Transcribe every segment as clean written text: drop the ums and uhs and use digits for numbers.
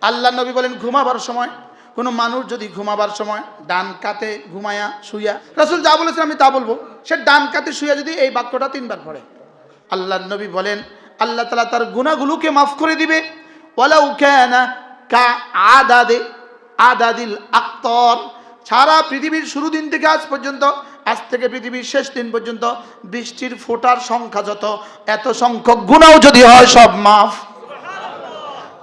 আল্লাহ নবী বলেন ঘুমাবার সময় কোনো মানুষ যদি ঘুমাবার সময় ডান কাতে ঘুমায়া শুইয়া, রাসূল যা বলেছেন আমি তা বলবো, সে ডান কাতে শুইয়া যদি এই বাক্যটা 3 বার পড়ে, আল্লাহ নবী বলেন আল্লাহ তাআলা তার গুনাহগুলোকে মাফ করে দিবে। ওয়ালাউ কানা কা আদাদিল আকতার, সারা পৃথিবীর শুরু দিন থেকে আজ পর্যন্ত, আজ থেকে পৃথিবীর শেষ দিন পর্যন্ত বৃষ্টির ফোঁটার সংখ্যা যত, এত সংখ্যক গুনাহ যদি হয় সব মাফ।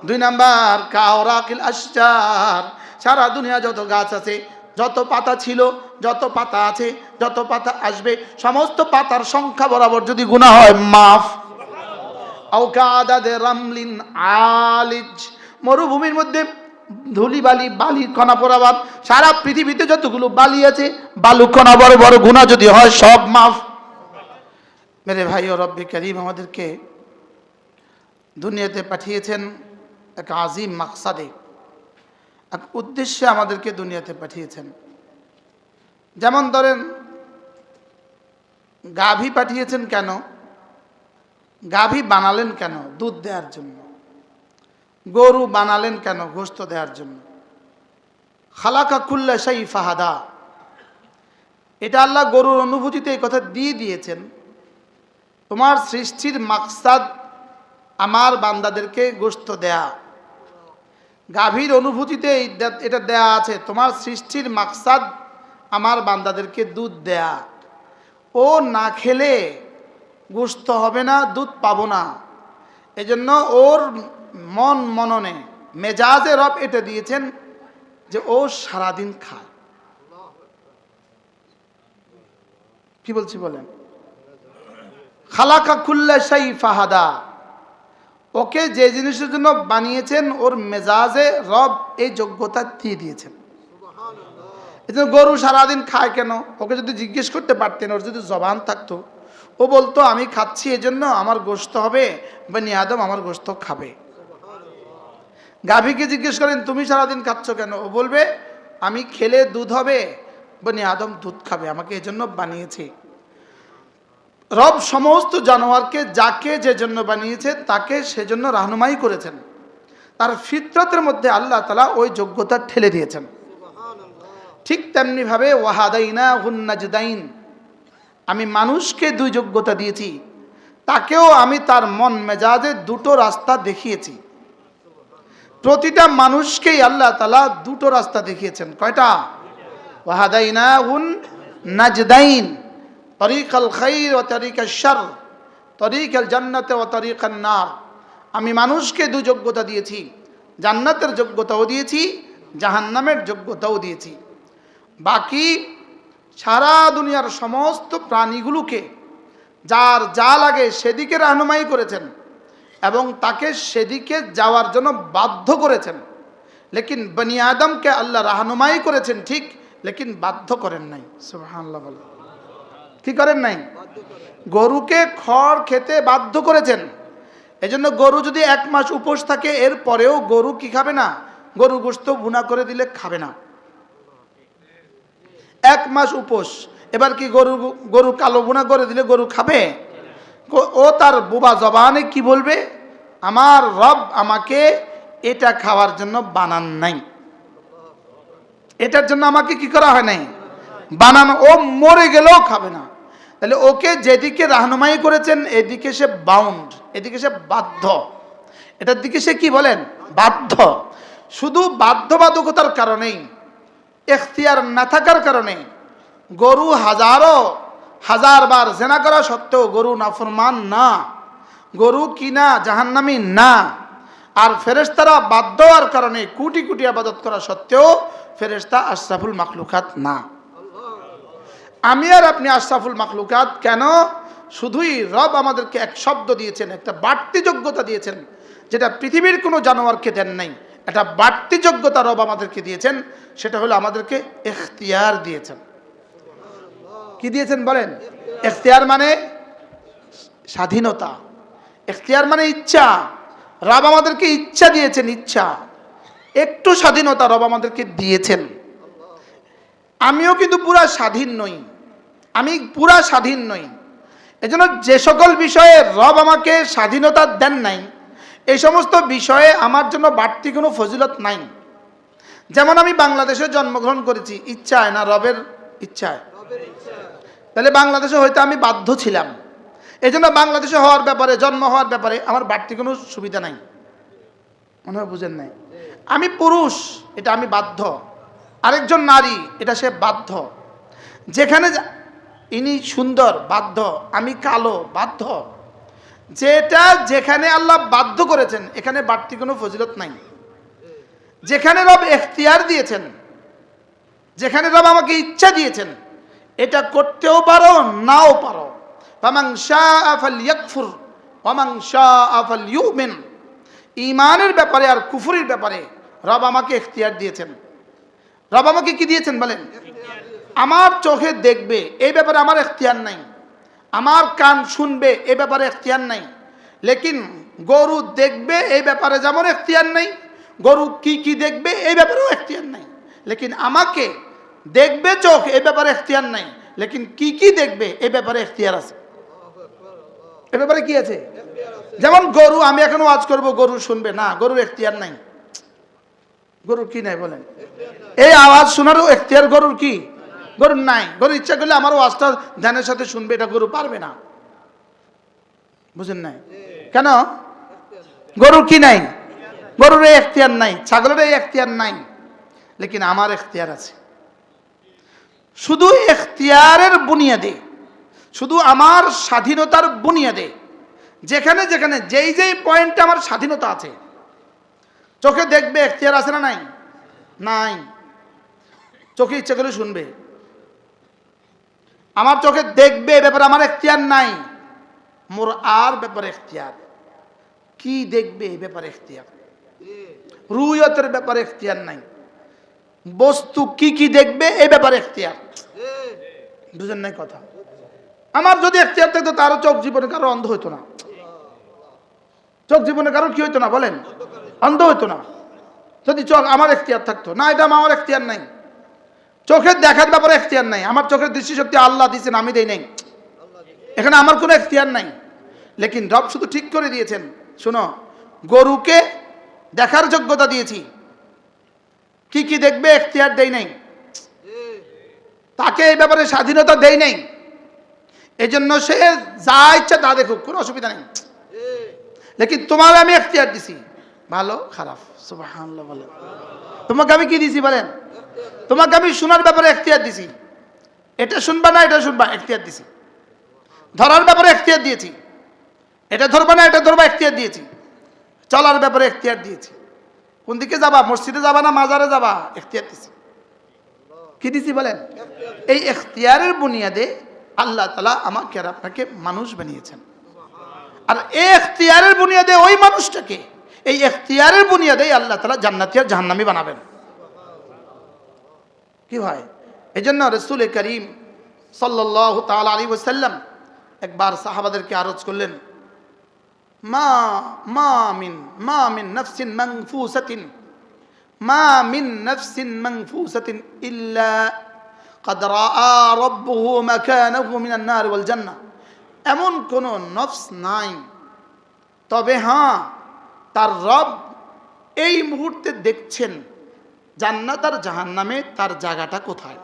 2 নাম্বার কাওরাকিল আশজার, সারা দুনিয়া যত গাছ আছে, যত পাতা ছিল, যত পাতা আছে, যত পাতা আসবে, সমস্ত পাতার সংখ্যা বরাবর যদি গুনাহ হয় মাফ। আও কাদাদে রামলিন আলিজ, মরুভূমির মধ্যে ধুলি বালি বালির কণা বরাবর, সারা পৃথিবীতে যতগুলো বালি আছে বালু কণা বরাবর গুনাহ যদি হয় সব মাফ। মেরে ভাই ও রব্বে কারীম আমাদেরকে দুনিয়াতে পাঠিয়েছেন এক আজিম মাকসাদে, এক উদ্দেশ্যে আমাদেরকে দুনিয়াতে পাঠিয়েছেন। যেমন ধরেন গাভী পাঠিয়েছেন কেন? গাভী বানালেন কেন? দুধ দেওয়ার জন্য। গরু বানালেন কেন? গোশত দেওয়ার জন্য। খালাকা কুল্লা শাই ফাহাদা, এটা আল্লাহ গরুর অনুভূতিতে এই কথা দিয়ে দিয়েছেন। তোমার সৃষ্টির মাকসাদ আমার বান্দাদেরকে গোশত দেয়া। গাভীর অনুভূতিতে এটা দেয়া আছে, তোমার সৃষ্টির মাকসাদ আমার বান্দাদেরকে দুধ দেয়া। ও না খেলে গোশত হবে না, দুধ পাবো না, এজন্য ওর মননে মেজাজে রব এটা দিয়েছেন যে ও সারাদিন খায়। কি বলছি বলেন? খালাকা কুল্লা শাই ফাহাদা, ওকে যে জিনিসের জন্য বানিয়েছেন ওর মেজাজে রব এই যোগ্যতা দিয়ে দিয়েছেন। এজন্য গরু সারাদিন খায় কেন? ওকে যদি জিজ্ঞেস করতে পারতেন, ওর যদি জবান থাকতো, ও বলতো আমি খাচ্ছি এজন্য আমার গোশত হবে, বনি আদম আমার গোশত খাবে। গাভীকে জিজ্ঞেস করেন তুমি সারাদিন খাচ্ছ কেন? ও বলবে আমি খেলে দুধ হবে, বনি আদম দুধ খাবে, আমাকে এজন্য বানিয়েছে। রব সমস্ত জানোয়ারকে যাকে যে জন্য বানিয়েছে তাকে সেজন্য রাহনুমাই করেছেন। তার ফিতরতের মধ্যে আল্লাহ তাআলা ওই যোগ্যতা ঠেলে দিয়েছেন। ঠিক তেমনি ভাবে ওয়াহাদাইনা হুন্নাজদাইন, আমি মানুষকে 2 যোগ্যতা দিয়েছি, তাকেও আমি তার মন মেজাজে 2টো রাস্তা দেখিয়েছি। প্রতিটা মানুষকেই আল্লাহ তাআলা 2টো রাস্তা দেখিয়েছেন। কয়টা? ওয়াহাদাইনা হুন্নাজদাইন, তরিকাল খাইর ও তরিকাল শার, তরিকাল জান্নাতে ও তরিকান নার। আমি মানুষকে 2 যোগ্যতা দিয়েছি, জান্নাতের যোগ্যতাও দিয়েছি, জাহান্নামের যোগ্যতাও দিয়েছি। বাকি সারা দুনিয়ার সমস্ত প্রাণীগুলোকে যার যা লাগে সেদিকে রাহনুমাই করেছেন এবং তাকে সেদিকে যাওয়ার জন্য বাধ্য করেছেন। লেকিন বনি আদমকে আল্লাহ রাহনুমাই করেছেন ঠিক, লেকিন বাধ্য করেন নাই। সুবহানাল্লাহ বলেন। কি করেন নাই? গরুকে খড় খেতে বাধ্য করেছেন। এজন্য গরু যদি 1 মাস উপোস থাকে, এর পরেও গরু কি খাবে না? গরু গোশত ভুনা করে দিলে খাবে না। 1 মাস উপোস, এবার কি গরু কালো ভুনা করে দিলে গরু খাবে? ও তার বোবা জবানে কি বলবে? আমার রব আমাকে এটা খাওয়ার জন্য বানান নাই, এটার জন্য আমাকে কি করা হয় নাই? বানানো। ও মরে গেলেও খাবে না। তাহলে ওকে যেদিকে রাহনুমাই করেছেন এদিকে সে বাউন্ড, এদিকে সে বাধ্য, এটার দিকে সে কি বলেন? বাধ্য। শুধু বাধ্যবাধকতার কারণেই, এখতিয়ার না থাকার কারণে গরু হাজার বার জেনা করা সত্ত্বেও গরু নাফরমান না, গরু কিনা জাহান্নামী না। আর ফেরেশতারা বাধ্য হওয়ার কারণে কোটি কোটি ইবাদত করা সত্ত্বেও ফেরেশতা আশরাফুল মাখলুকাত না। আমি আর আপনি আশরাফুল মাখলুকাত কেন? শুধুই রব আমাদেরকে এক শব্দ দিয়েছেন, একটা বাড়তি যোগ্যতা দিয়েছেন, যেটা পৃথিবীর কোনো জানোয়ারকে দেন নাই। একটা বাড়তি যোগ্যতা রব আমাদেরকে দিয়েছেন, সেটা হলো আমাদেরকে ইখতিয়ার দিয়েছেন। কি দিয়েছেন বলেন? ইখতিয়ার মানে স্বাধীনতা, ইখতিয়ার মানে ইচ্ছা। রব আমাদেরকে ইচ্ছা দিয়েছেন, ইচ্ছা, একটু স্বাধীনতা রব আমাদেরকে দিয়েছেন। আমিও কিন্তু পুরা স্বাধীন নই, আমি পুরা স্বাধীন নই। এজন্য যে সকল বিষয়ে রব আমাকে স্বাধীনতা দেন নাই, এই সমস্ত বিষয়ে আমার জন্য বাড়তি কোনো ফজিলত নাই। যেমন আমি বাংলাদেশে জন্মগ্রহণ করেছি ইচ্ছায় না রবের ইচ্ছায়? তাহলে বাংলাদেশে হয়তো আমি বাধ্য ছিলাম, এই জন্য বাংলাদেশে হওয়ার ব্যাপারে, জন্ম হওয়ার ব্যাপারে আমার বাড়তি কোনো সুবিধা নাই। মনে হয় বুঝেন নাই। আমি পুরুষ, এটা আমি বাধ্য। আরেকজন নারী, এটা সে বাধ্য। যেখানে ইনি সুন্দর, বাধ্য। আমি কালো, বাধ্য। যেটা যেখানে আল্লাহ বাধ্য করেছেন, এখানে বাড়তি কোনো ফজিলত নাই। যেখানে রব এখতিয়ার দিয়েছেন, যেখানে রব আমাকে ইচ্ছা দিয়েছেন, এটা করতেও পারো, নাও পারো। ফামান শাআ ফালইয়াকফুর ওয়ামান শাআ ফালইউমিন। ঈমানের ব্যাপারে আর কুফরের ব্যাপারে রব আমাকে এখতিয়ার দিয়েছেন। রব আমাকে কি দিয়েছেন বলেন? আমার চোখে দেখবে এই ব্যাপারে আমার এখতিয়ার নাই, আমার কান শুনবে এই ব্যাপারে এখতিয়ার নাই। লেকিন গরু দেখবে এই ব্যাপারে যেমন এখতিয়ার নাই, গরু কি কি দেখবে এই ব্যাপারেও এখতিয়ার নাই। লেকিন আমাকে দেখবে চোখ, এই ব্যাপারে এখতিয়ার নাই। লেকিন কি কি দেখবে এই ব্যাপারে এখতিয়ার আছে। এ ব্যাপারে কি আছে? যেমন গরু, আমি এখন ওয়াজ করব, গরু শুনবে না, গরুর এখতিয়ার নাই। গরুর কি নাই বলেন? এই আওয়াজ শোনারও এখতিয়ার গরুর কি? গরুর নাই। গরু ইচ্ছা করলে আমার ওয়াজটা ধ্যানের সাথে শুনবে, এটা গরু পারবে না। বুঝেন নাই কেন? গরুর কি নাই? গরুর এই এখতিয়ার নাই, ছাগলের এই এখতিয়ার নাই। লেকিন আমার এখতিয়ার আছে। শুধু এখতিয়ারের বুনিয়াদে, শুধু আমার স্বাধীনতার বুনিয়াদে, যেখানে যেখানে যেই যেই পয়েন্টে আমার স্বাধীনতা আছে। চোখে দেখবে, এখতিয়ার আছে না নাই? নাই। চোখে ইচ্ছা করে শুনবে, আমার চোখে দেখবে এ ব্যাপারে আমার এখতিয়ার নাই। মোর আর ব্যাপারে এখতিয়ার, কি দেখবে এ ব্যাপারে এখতিয়ার। রুয়তের ব্যাপারে এখতিয়ার নাই। বস্তু কি কি দেখবে এই ব্যাপারে এখতিয়ার। বুঝেন নাই কথা? আমার যদি এখতিয়ার থাকতো, তারও চোখ জীবনে কারো অন্ধ হইতো না। চোখ জীবনে কারো কি হইতো না বলেন? অন্ধ হইতো না। যদি চোখ আমার এখতিয়ার থাকতো না, এটা আমার এখতিয়ার নাই। চোখের দেখার ব্যাপারে এখতিয়ার নাই। আমার চোখের দৃষ্টিশক্তি আল্লাহ দিয়েছেন, আমি দেই নাই। এখানে আমার কোনো এখতিয়ার নাই। লেকিন রব শুধু ঠিক করে দিয়েছেন, শোনো, গরুকে দেখার যোগ্যতা দিয়েছি, কি কি দেখবে এখতিয়ার দেই নাই। তাকে এই ব্যাপারে স্বাধীনতা দেই নাই। এই জন্য সে যা ইচ্ছা তা দেখুক, কোনো অসুবিধা নেই। লেকিন তোমার আমি এখতিয়ার দিছি, ভালো খারাপ। সুবহানাল্লাহ বলেন। তোমাকে আমি কি দিছি বলেন? তোমাকে আমি শোনার ব্যাপারে এখতিয়ার দিছি, এটা শুনবা না এটা শুনবা, এখতিয়ার দিছি। ধরার ব্যাপারে এখতিয়ার দিয়েছি, এটা ধরবা না এটা ধরবা, এখতিয়ার দিয়েছি। চলার ব্যাপারে এখতিয়ার দিয়েছি, কোন দিকে যাবা, মসজিদে যাবা না মাজারে যাবা, এখতিয়ার দিছি। কি দিছি বলেন? এই এখতিয়ারের বুনিয়াদে আল্লাহ তাআলা আমাকে আর আপনাকে মানুষ বানিয়েছেন। আর এই এখতিয়ারের বুনিয়াদে ওই মানুষটাকে, এই এখতিয়ারের বুনিয়াদে আল্লাহ তাআলা জান্নাতি আর জাহান্নামী বানাবেন। কি হয়? এই জন্য রাসূল করিম সাল্লাল্লাহু তাআলা আলাইহি ওয়াসাল্লাম একবার সাহাবাদেরকে আরজ করলেন, মা মিন নাফসিন মানফুসাতিন, মা মিন নাফসিন মানফুসাতিন ইল্লা قد রাআ রাব্বুহু মাকানাহু মিনান নার ওয়াল জান্নাহ। এমন কোন নফস নাই, তবে হ্যাঁ তার রব এই মুহূর্তে দেখছেন জান্নাত আর জাহান্নামে তার জায়গাটা কোথায়।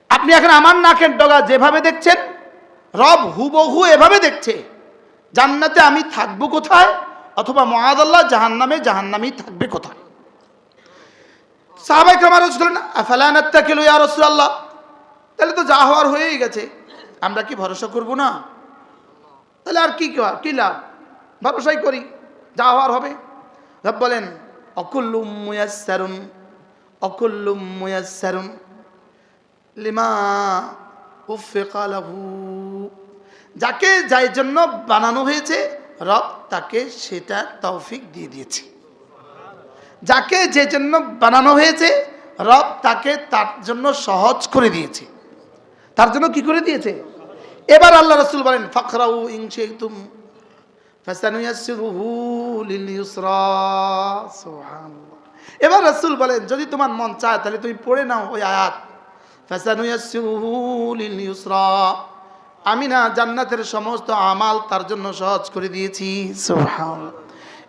আপনি এখন আমার নাকের ডগা যেভাবে দেখছেন, রব হুবহু এভাবে দেখছে জান্নাতে আমি থাকবো কোথায়, অথবা মুআযাল্লাহ জাহান্নামে জাহান্নামী থাকবে কোথায়। সাহাবায়ে কেরাম আরজ করলেন, আফালা নাত্তাকিলু ইয়া রাসূলুল্লাহ, তাহলে তো যা হওয়ার হয়েই গেছে, আমরা কি ভরসা করব না? তাহলে আর কি লাভ? ভরসাই করি, যা হওয়ার হবে। রব বলেন, অকুল্লুম মুয়াসসারুন লিমা উফিকা লাহু। যাকে যার জন্য বানানো হয়েছে, রব তাকে সেটা তৌফিক দিয়ে দিয়েছে। যাকে যে জন্য বানানো হয়েছে, রব তাকে তার জন্য সহজ করে দিয়েছে। তার জন্য কি করে দিয়েছে? এবার আল্লাহ রাসূল বলেন, ফাকরাউ ইন শি'তুম ফাসানুয়াসসিরুহু লিল ইউসরা। সুবহানাল্লাহ। এবার রাসূল বলেন, যদি তোমার মন চায় তাহলে তুমি পড়ে নাও ওই আয়াত, ফাসানুয়াসসিরুহু লিল ইউসরা। আমি না জান্নাতের সমস্ত আমাল তার জন্য সহজ করে দিয়েছি। সুবহানাল্লাহ।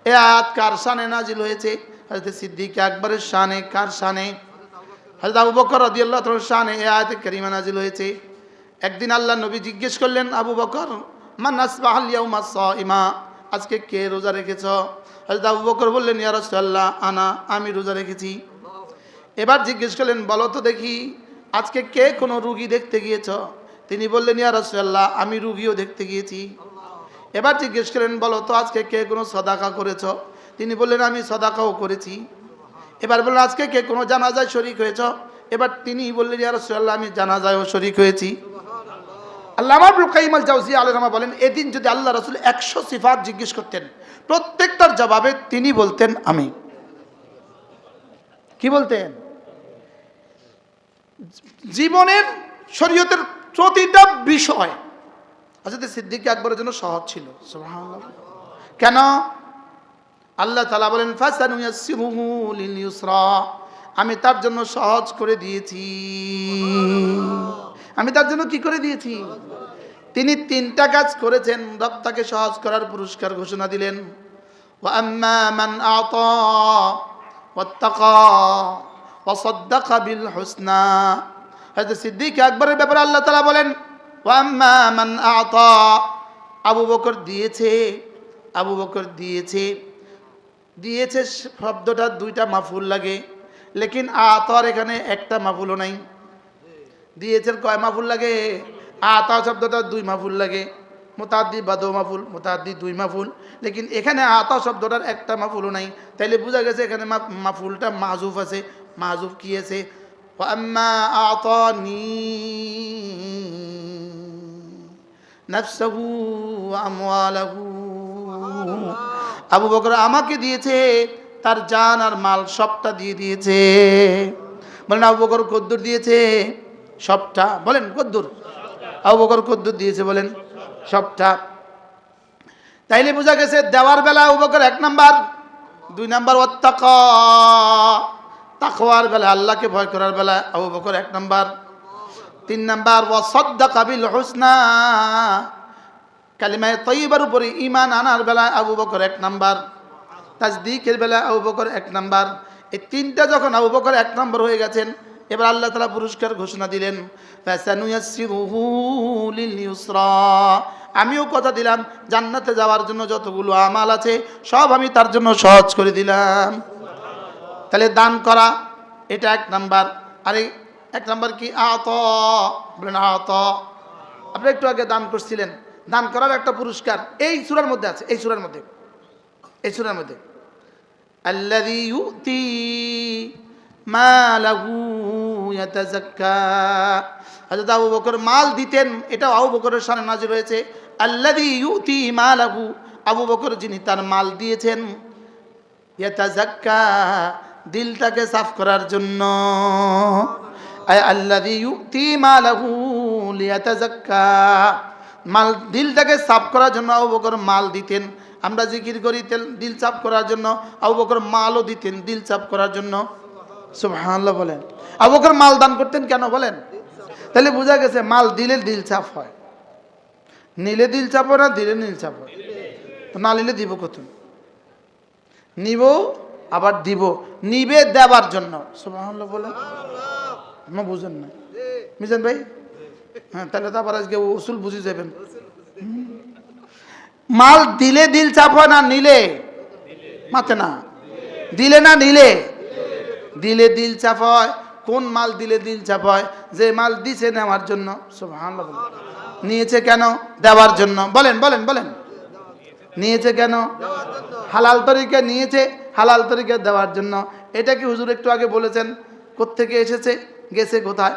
এই আয়াত কার শানে নাজিল হয়েছে? হযরত সিদ্দিক আকবরের শানে। কার শানে? হযরত আবু বকর রাদিয়াল্লাহু তাআলার শানে এই আয়াত কারিমা নাজিল হয়েছে। একদিন আল্লাহ নবী জিজ্ঞেস করলেন, আবু বকর, মান আসবাহাল ইয়াউমা সাইমা, আজকে কে রোজা রেখেছ? হযরত আবু বকর বললেন, ইয়া রাসূলুল্লাহ আনা, আমি রোজা রেখেছি। এবার জিজ্ঞেস করলেন, বলো তো দেখি আজকে কে কোনো রুগী দেখতে গিয়েছ? তিনি বললেন, ইয়া রাসূলুল্লাহ আমি রুগীও দেখতে গিয়েছি। এবার জিজ্ঞেস করলেন, বলো তো আজকে কে কোনো সদাকা করেছ? তিনি বললেন, আমি সদাকাও করেছি। এবার বললেন, আজকে কে কোনো জানাজায় শরীক হয়েছ? এবার তিনি বললেন, ইয়া রাসূলুল্লাহ আমি জানাজায়ও শরীক হয়েছি। আল্লামা ইবনুল কাইয়িম আল জাওজিয়া আলাইহিস রাহমাহ বলেন, এদিন যদি আল্লাহ রাসূল 100 সিফাত জিজ্ঞেস করতেন, প্রত্যেকটার জবাবে তিনি বলতেন আমি। কি বলতেন? জীবনের শরীয়তের প্রতিটা বিষয় হযরত সিদ্দিক আকবরের জন্য সহজ ছিল। সুবহানাল্লাহ। কেন? আল্লাহ তাআলা বলেন, ফাসানুয়াসসিরুহু লিল ইউসরা, আমি তার জন্য সহজ করে দিয়েছি। আমি তার জন্য কি করে দিয়েছি? তিনি 3টা কাজ করেছেন, রব তাকে সহজ করার পুরস্কার ঘোষণা দিলেন। ওয়া আম্মা মান আতা ওয়াত্তাকা ওয়া সাদ্দাকা বিল হুসনা। হযরত সিদ্দিক আকবরের ব্যাপারে আল্লাহ তাআলা বলেন, ওয়া আম্মা মান আতা, আবু বকর দিয়েছে, আবু বকর দিয়েছে। দিয়েছে শব্দটা 2টা মাফুল লাগে, লেকিন আতার এখানে একটা মাফুলও নাই। দিয়েছে কয় মাফুল লাগে? আতা শব্দটা 2 মাফুল লাগে। মুতাআদ্দি বা 2 মাফুল, মুতাআদ্দি 2 মাফুল, লেকিন এখানে আতা শব্দটার একটা মাফুলও নাই। তাইলে বোঝা গেছে এখানে মাফুলটা মাহজুফ আছে। মাহজুফ কি আছে? ওয়া আম্মা আতানি নাফসাহু ওয়া আমওয়ালাহু, আবু বকর আমাকে দিয়েছে, তার জান আর মাল সবটা দিয়ে দিয়েছে। বলেন আবু বকর কদ্দুর দিয়েছে? সবটা। বলেন কদ্দুর? আবু বকর কদ্দুর দিয়েছে? বলেন সবটা। তাইলে বোঝা গেছে দেওয়ার বেলা আবু বকর 1 নাম্বার, 2 নাম্বার ওয়াত্তাকা, তাকওয়ার বেলা আল্লাহকে ভয় করার বেলা আবু বকর 1 নাম্বার, 3 নাম্বার ওয়া সাদ্দাকা বিল হুসনা, কালিমায়ে তাইয়্যিবার উপরে ঈমান আনার বেলা আবু বকর 1 নাম্বার, তাসদিকের বেলা আবু বকর 1 নাম্বার। এই 3টা যখন আবু বকর 1 নাম্বার হয়ে গেছেন, এবার আল্লাহ তাআলা পুরস্কার ঘোষণা দিলেন, ফাসানুয়াসসিরুহু লিল ইউসরা, আমিও কথা দিলাম জান্নাতে যাওয়ার জন্য যতগুলো আমাল আছে সব আমি তার জন্য সহজ করে দিলাম। তাহলে দান করা এটা 1 নাম্বার। আরে 1 নাম্বার কি? আতা। বলেন আতা। আপনি একটু আগে দান করছিলেন, দান করার একটা পুরস্কার এই সূরার মধ্যে আছে। এই সূরার মধ্যে, এই সূরার মধ্যে আল্লাযী ইউতি মালাহু ইয়াতাযাক্কা, হযরত আবু বকর মাল দিতেন, এটা আবু বকরের শানে নাযিল হয়েছে। আল্লাযী ইউতি মালাহু, আবু বকর যিনি তার মাল দিয়েছেন, ইয়াতাযাক্কা, দিলটাকে সাফ করার জন্য। আল্লাযী ইউতি মালাহু লিয়াতাযাক্কা, মাল দিলটাকে সাফ করার জন্য আবু বকর মাল দিতেন। আমরা জিকির করি দিল সাফ করার জন্য, আবু বকর মালও দিতেন দিল সাফ করার জন্য। সুবহানাল্লাহ। বলেন আবু বকর মাল দান করতেন কেন? বলেন। তাহলে বোঝা গেছে মাল দিলে দিল সাফ হয়, নিলে দিল সাফ হয় না, দিলে নীল সাফ হয়। তো না নিলে দিব কত? নিব আবার দিব, নিবে দেওয়ার জন্য। সুবহানাল্লাহ। বলেন না, বুঝেন না মিজান ভাই? হ্যাঁ, তাহলে তো আবার আজকে উসুল বুঝে যাবেন। মাল দিলে দিল চাপ হয় না, নিলে মাতে না, দিলে না নিলে, দিলে দিল চাপ হয়। কোন মাল দিলে দিল চাপ হয়? যে মাল দিছে নেওয়ার জন্য। সুবহানাল্লাহ। নিয়েছে কেন? দেওয়ার জন্য। বলেন বলেন বলেন, নিয়েছে কেন? হালাল তরিকা নিয়েছে, হালাল তরিকা দেওয়ার জন্য। এটা কি হুজুর একটু আগে বলেছেন? কোত্থেকে এসেছে, গেছে কোথায়,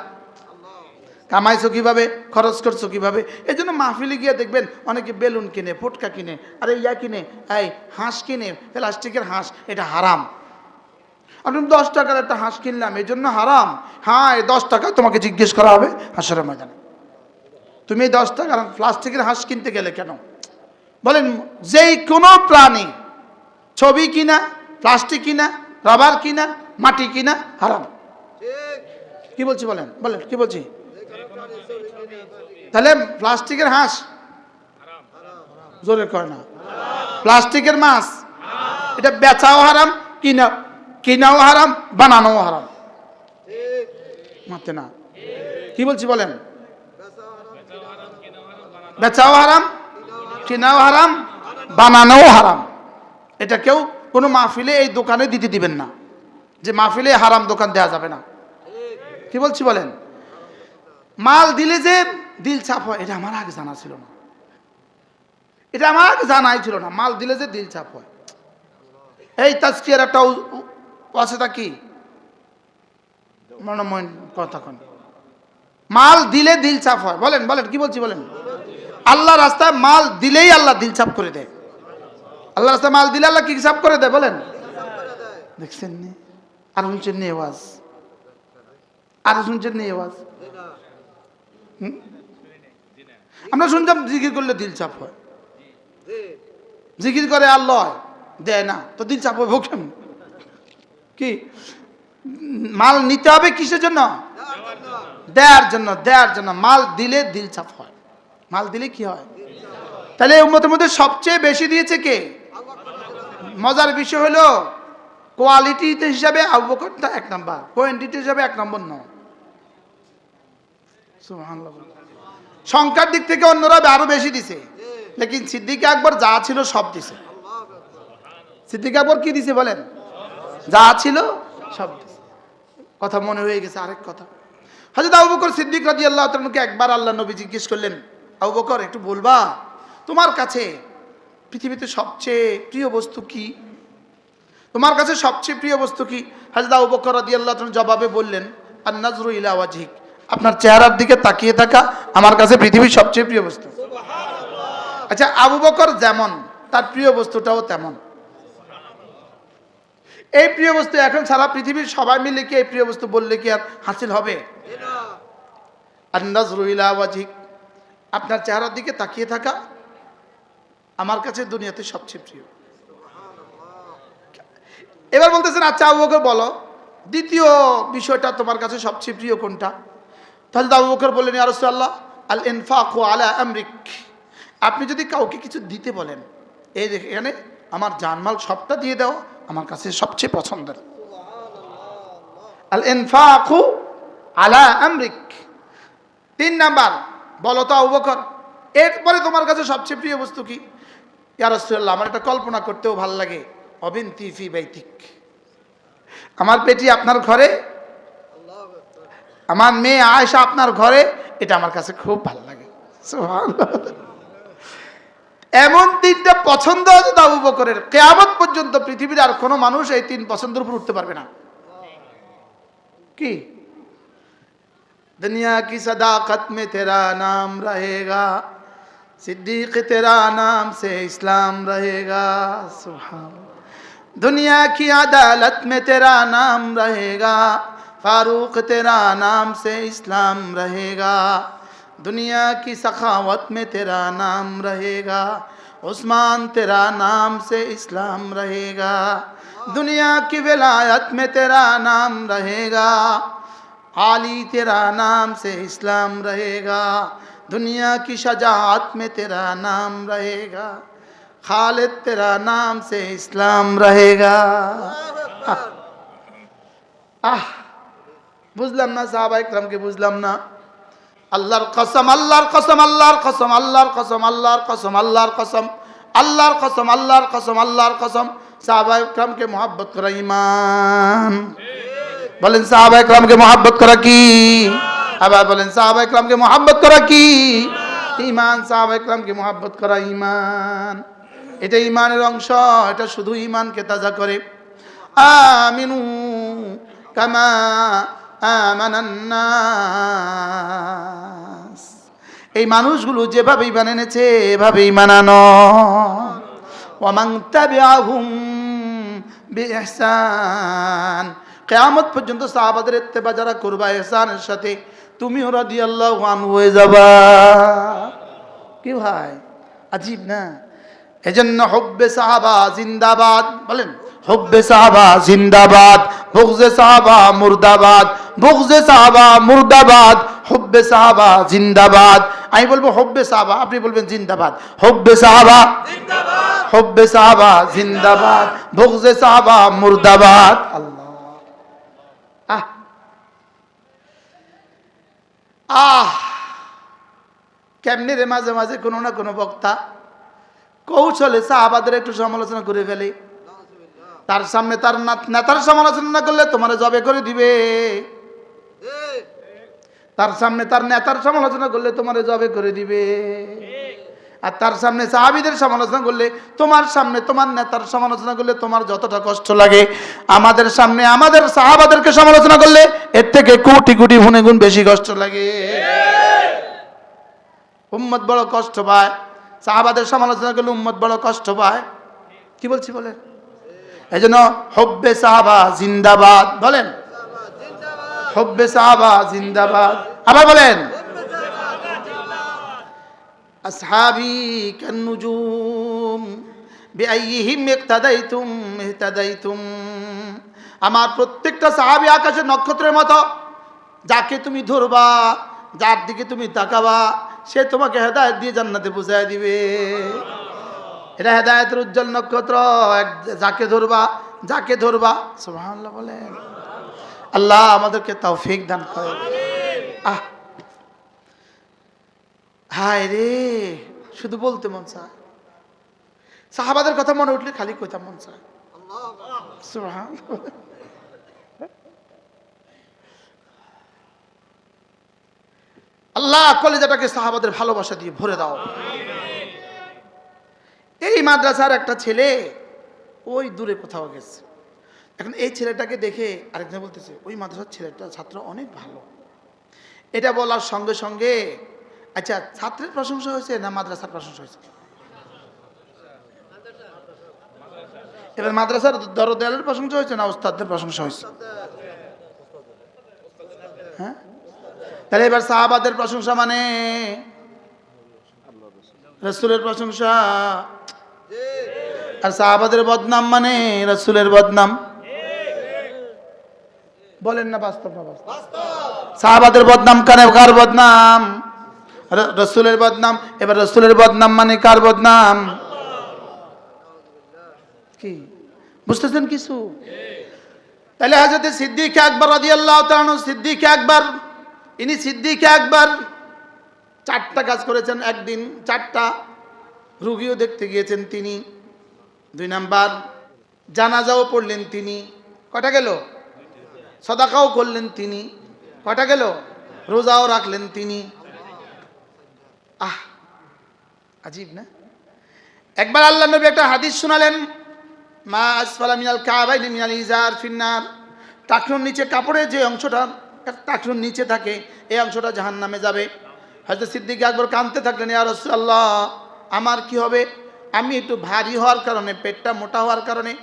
কামাইছো কিভাবে, খরচ করছো কিভাবে। এই জন্য মাহফিলে গিয়ে দেখবেন অনেকে বেলুন কিনে, ফুটকা কিনে, আরে ইয়া কিনে, এই হাঁস কিনে, প্লাস্টিকের হাঁস, এটা হারাম। আপনি 10 টাকার একটা হাঁস কিনলাম, এই জন্য হারাম? হ্যাঁ, এই 10 টাকা তোমাকে জিজ্ঞেস করা হবে হাসরের ময়দানে, তুমি 10 টাকার প্লাস্টিকের হাঁস কিনতে গেলে কেন? বলেন যেই কোনো প্রাণী, ছবি কিনা, প্লাস্টিক কিনা, রাবার কিনা, মাটি কিনা হারাম। কি বলছি বলেন, বলেন কি বলছি? তাহলে প্লাস্টিকের হাঁস জোরে কয় না, প্লাস্টিকের মাছ এটা বেচাও হারাম, কিনাও হারাম, বানানোও হারাম। মাতে না, কি বলছি বলেন? বেচাও হারাম, কিনাও হারাম, বানানোও হারাম। এটা কেউ কোনো মাহফিলে এই দোকানে দিতে দিবেন না, যে মাহফিলে হারাম দোকান দেওয়া যাবে না। কি বলছি বলেন? মাল দিলে যে দিল চাপ হয়, এটা আমার আগে জানা ছিল না, এটা আমার আগে জানাই ছিল না। মাল দিলে যে দিল চাপ হয়, এই তাজকিয়ার একটা আছে কি মনোময় কথা কোন, মাল দিলে দিল চাপ হয়। বলেন বলেন, কি বলছি বলেন? আল্লাহ রাস্তায় মাল দিলেই আল্লাহ দিল চাপ করে দেয়। আল্লাহ রাস্তায় মাল দিলে আল্লাহ কি চাপ করে দেয় বলেন? দেখছেন নি? আর শুনছেন নি আওয়াজ? আর শুনছেন নি আওয়াজ? আমরা শুনতাম জিকির করলে দিল চাপ হয়, জিকির করে আল্লাহ দেয় না, তো দিল চাপ হয় ভোগেন কি? মাল নিতে হবে কিসের জন্য? দেওয়ার জন্য। দেওয়ার জন্য মাল দিলে দিল চাপ হয়। মাল দিলে কি হয়? তাহলে উম্মতের মধ্যে সবচেয়ে বেশি দিয়েছে কে? মজার বিষয় হলো কোয়ালিটি হিসাবে আবু বকরটা 1 নাম্বার, কোয়ান্টিটি হিসাবে 1 নম্বর নয়। সুবহানাল্লাহ। সংখ্যার দিক থেকে অন্যরা আরো বেশি দিছে, লেকিন সিদ্দিক আকবর যা ছিল সব দিছে। সিদ্দিক আকবর কি দিছে বলেন? যা ছিল সব দিছে। কথা মনে হয়ে গেছে আরেক কথা। হযরত আবু বকর সিদ্দিক রাদিয়াল্লাহু তাআলাকে একবার আল্লাহ নবী জিজ্ঞেস করলেন, আবু বকর একটু বলবা তোমার কাছে পৃথিবীতে সবচেয়ে প্রিয় বস্তু কি? তোমার কাছে সবচেয়ে প্রিয় বস্তু কি? হযরত আবু বকর রাদিয়াল্লাহু তাআলা জবাবে বললেন, আন-নাজরু ইলা ওয়াজহিক, আপনার চেহারার দিকে তাকিয়ে থাকা আমার কাছে পৃথিবীর সবচেয়ে প্রিয় বস্তু। আচ্ছা, আবু বকর যেমন তার প্রিয় বস্তুটাও তেমন। এই প্রিয় বস্তু এখন সারা পৃথিবীর সবাই মিলে কি এই প্রিয় বস্তু বললে কি আর হাসিল হবে? আন-নাজরু ইলা ওয়াজহিক, আপনার চেহারার দিকে তাকিয়ে থাকা আমার কাছে দুনিয়াতে সবচেয়ে প্রিয়। এবার বলতেছেন, আচ্ছা আবু বকর বলো দ্বিতীয় বিষয়টা তোমার কাছে সবচেয়ে প্রিয় কোনটা? তাহলে আবু বকর বললেন, ইয়া রাসূলুল্লাহ আল ইনফাকু আলা আমরিক, আপনি যদি কাউকে কিছু দিতে বলেন, এই দেখে এখানে আমার জানমাল সবটা দিয়ে দাও, আমার কাছে সবচেয়ে পছন্দের। আল ইনফাকু আলা আমরিক। 3 নাম্বার বলো তো আবু বকর, এরপরে তোমার কাছে সবচেয়ে প্রিয় বস্তু কি? ইয়া রাসূলুল্লাহ আমার এটা কল্পনা করতেও ভালো লাগে, অবিনতি ফি বাইতিক, আমার বেটি আপনার ঘরে, আমার মেয়ে আয়েশা আপনার ঘরে, এটা আমার কাছে খুব ভালো লাগে। সুবহানাল্লাহ। এমন 3টা পছন্দ আছে আবু বকরের, কিয়ামত পর্যন্ত পৃথিবীর আর কোনো মানুষ এই 3 পছন্দের উপর উঠতে পারবে না। কি? दुनिया की सदाकत में तेरा नाम रहेगा, सिद्दीक तेरा नाम से इस्लाम रहेगा, सुभान। दुनिया की अदालत में तेरा नाम रहेगा, फारूक तेरा नाम से इस्लाम रहेगा। दुनिया की सखावत में तेरा नाम रहेगा, उस्मान तेरा नाम से इस्लाम रहेगा। दुनिया की विलायत में तेरा नाम रहेगा, आली तेरा नाम से इस्लाम रहेगा। दुनिया की शजाअत में तेरा नाम रहेगा, खालिद तेरा नाम से इस्लाम रहेगा। বুঝলাম না সাহাবা ইকরামকে, বুঝলাম না। আল্লাহর কসম, আল্লাহর কসম, আল্লাহর কসম, আল্লাহর কসম, আল্লাহর কসম, আল্লাহর কসম, আল্লাহর কসম, আল্লাহর কসম, আল্লাহর কসম। সাহাবা ইকরামকে মহব্বত করা ঈমান। বলেন সাহাবা ইকরামকে মহব্বত করা কি? আবার বলেন সাহাবা ইকরামকে মহব্বত করা কি? ঈমান। সাহাবা ইকরামকে মহব্বত করা ঈমান, এটা ঈমানের অংশ। এটা শুধু ঈমানকে তাজা করে। আমিনু কামা আমানান নাস, এই মানুষগুলো যেভাবে ঈমান এনেছে এভাবে ঈমান আনো। ওয়া মান তাবিআহুম বিইহসান, কিয়ামত পর্যন্ত সাহাবাদের ইত্তেবা যারা করবা ইহসানের সাথে, তুমিও রাদিয়াল্লাহু আনহু হয়ে যাবা। কি ভাই, আজীব না? এজন্য হুব্বে সাহাবা জিন্দাবাদ। বলেন হুব্বে সাহাবা জিন্দাবাদ, বুগজে সাহাবা মুর্দাবাদ, বুগজে সাহাবা মুর্দাবাদ, হুব্বে সাহাবা জিন্দাবাদ। আমি বলবো হুব্বে সাহাবা, আপনি বলবেন জিন্দাবাদ। হুব্বে সাহাবা জিন্দাবাদ, হুব্বে সাহাবা জিন্দাবাদ, বুগজে সাহাবা মুর্দাবাদ। আল্লাহ, আহ আহ কেমনি রে, মাঝে মাঝে কোনো না কোনো বক্তা কৌশলে সাহাবাদের একটু সমালোচনা করে ফেলে। তার সামনে তার নেতার সমালোচনা না করলে তোমার জবে করে দিবে, তার সামনে তার নেতার সমালোচনা করলে তোমার জবে করে দিবে। আর তার সামনে সাহাবীদের সমালোচনা করলে, তোমার সামনে তোমার নেতার সমালোচনা করলে তোমার যতটা কষ্ট লাগে, আমাদের সামনে আমাদের সাহাবাদেরকে সমালোচনা করলে এর থেকে কোটি কোটি গুণে গুণ বেশি কষ্ট লাগে। উম্মত বড় কষ্ট পায়, সাহাবাদের সমালোচনা করলে উম্মত বড় কষ্ট পায়। কি বলছি বলেন? এই জন্য হুব্বে সাহাবা জিন্দাবাদ বলেন, হুব্বে সাহাবা জিন্দাবাদ। আবার বলেন, আসহাবি কান্নুজুম বিআইয়িহিম ইক্তাদাইতুম ইহতাদাইতুম। আমার প্রত্যেকটা সাহাবী আকাশের নক্ষত্রের মতো, যাকে তুমি ধরবা, যার দিকে তুমি তাকাবা, সে তোমাকে হেদায়েত দিয়ে জান্নাতে পৌঁছায় দিবে। এটা হেদায়েতের উজ্জ্বল নক্ষত্র, যাকে ধরবা, যাকে ধরবা। সুবহানাল্লাহ বলেন। আল্লাহ আমাদেরকে তৌফিক দান করেন। আহ হায় রে, শুধু বলতে মন চায়, সাহাবাদের কথা মনে উঠলে খালি কইতাম মন চায়। সুবহানাল্লাহ। আল্লাহ কলিজাটাকে সাহাবাদের ভালোবাসা দিয়ে ভরে দাও। এই মাদ্রাসার একটা ছেলে ওই দূরে কোথাও গেছে, এখন এই ছেলেটাকে দেখে আরেকজন বলতেছে ওই মাদ্রাসার ছেলেটা ছাত্র অনেক ভালো। এটা বলার সঙ্গে সঙ্গে, আচ্ছা ছাত্রের প্রশংসা হয়েছে না মাদ্রাসার প্রশংসা হয়েছে? এবার মাদ্রাসার দরদেয়ালের প্রশংসা হয়েছে না ওস্তাদদের প্রশংসা হয়েছে? হ্যাঁ, তাহলে এবার সাহাবাদের প্রশংসা মানে রাসূলের প্রশংসা, আর সাহাবাদের বদনাম মানে রাসূলের বদনাম। বলেন না বাস্তব না বাস্তব? সাহাবাদের বদনাম কার বদনাম? রাসূলের বদনাম। এবার রাসূলের বদনাম মানে কার বদনাম? কি বুঝতেছেন কিছু? তাহলে হযরত সিদ্দিক আকবর রাদিয়াল্লাহু তাআলা আনহু, সিদ্দিক আকবর, ইনি সিদ্দিক আকবর 4টা কাজ করেছেন একদিন, 4টা রোগীও দেখতে গিয়েছেন তিনি। 2 নাম্বার জানাজাও পড়লেন তিনি। কটা গেল? সাদাকাও করলেন তিনি। কটা গেল? রোজাও রাখলেন তিনি। আহ আজীব না? একবার আল্লাহ নবী একটা হাদিস শোনালেন, মা আসফালা মিনাল কাবাইনি মিনাল ইজার ফিন্নার। টাকনুর নিচে, কাপড়ের যে অংশটা টাকনুর নিচে থাকে, এই অংশটা জাহান্নামে যাবে। হযরত সিদ্দিক আকবর কাঁদতে থাকলেন, ইয়া রাসূলুল্লাহ আমার কি হবে? আমি একটু ভারী হওয়ার কারণে, পেটটা মোটা হওয়ার কারণে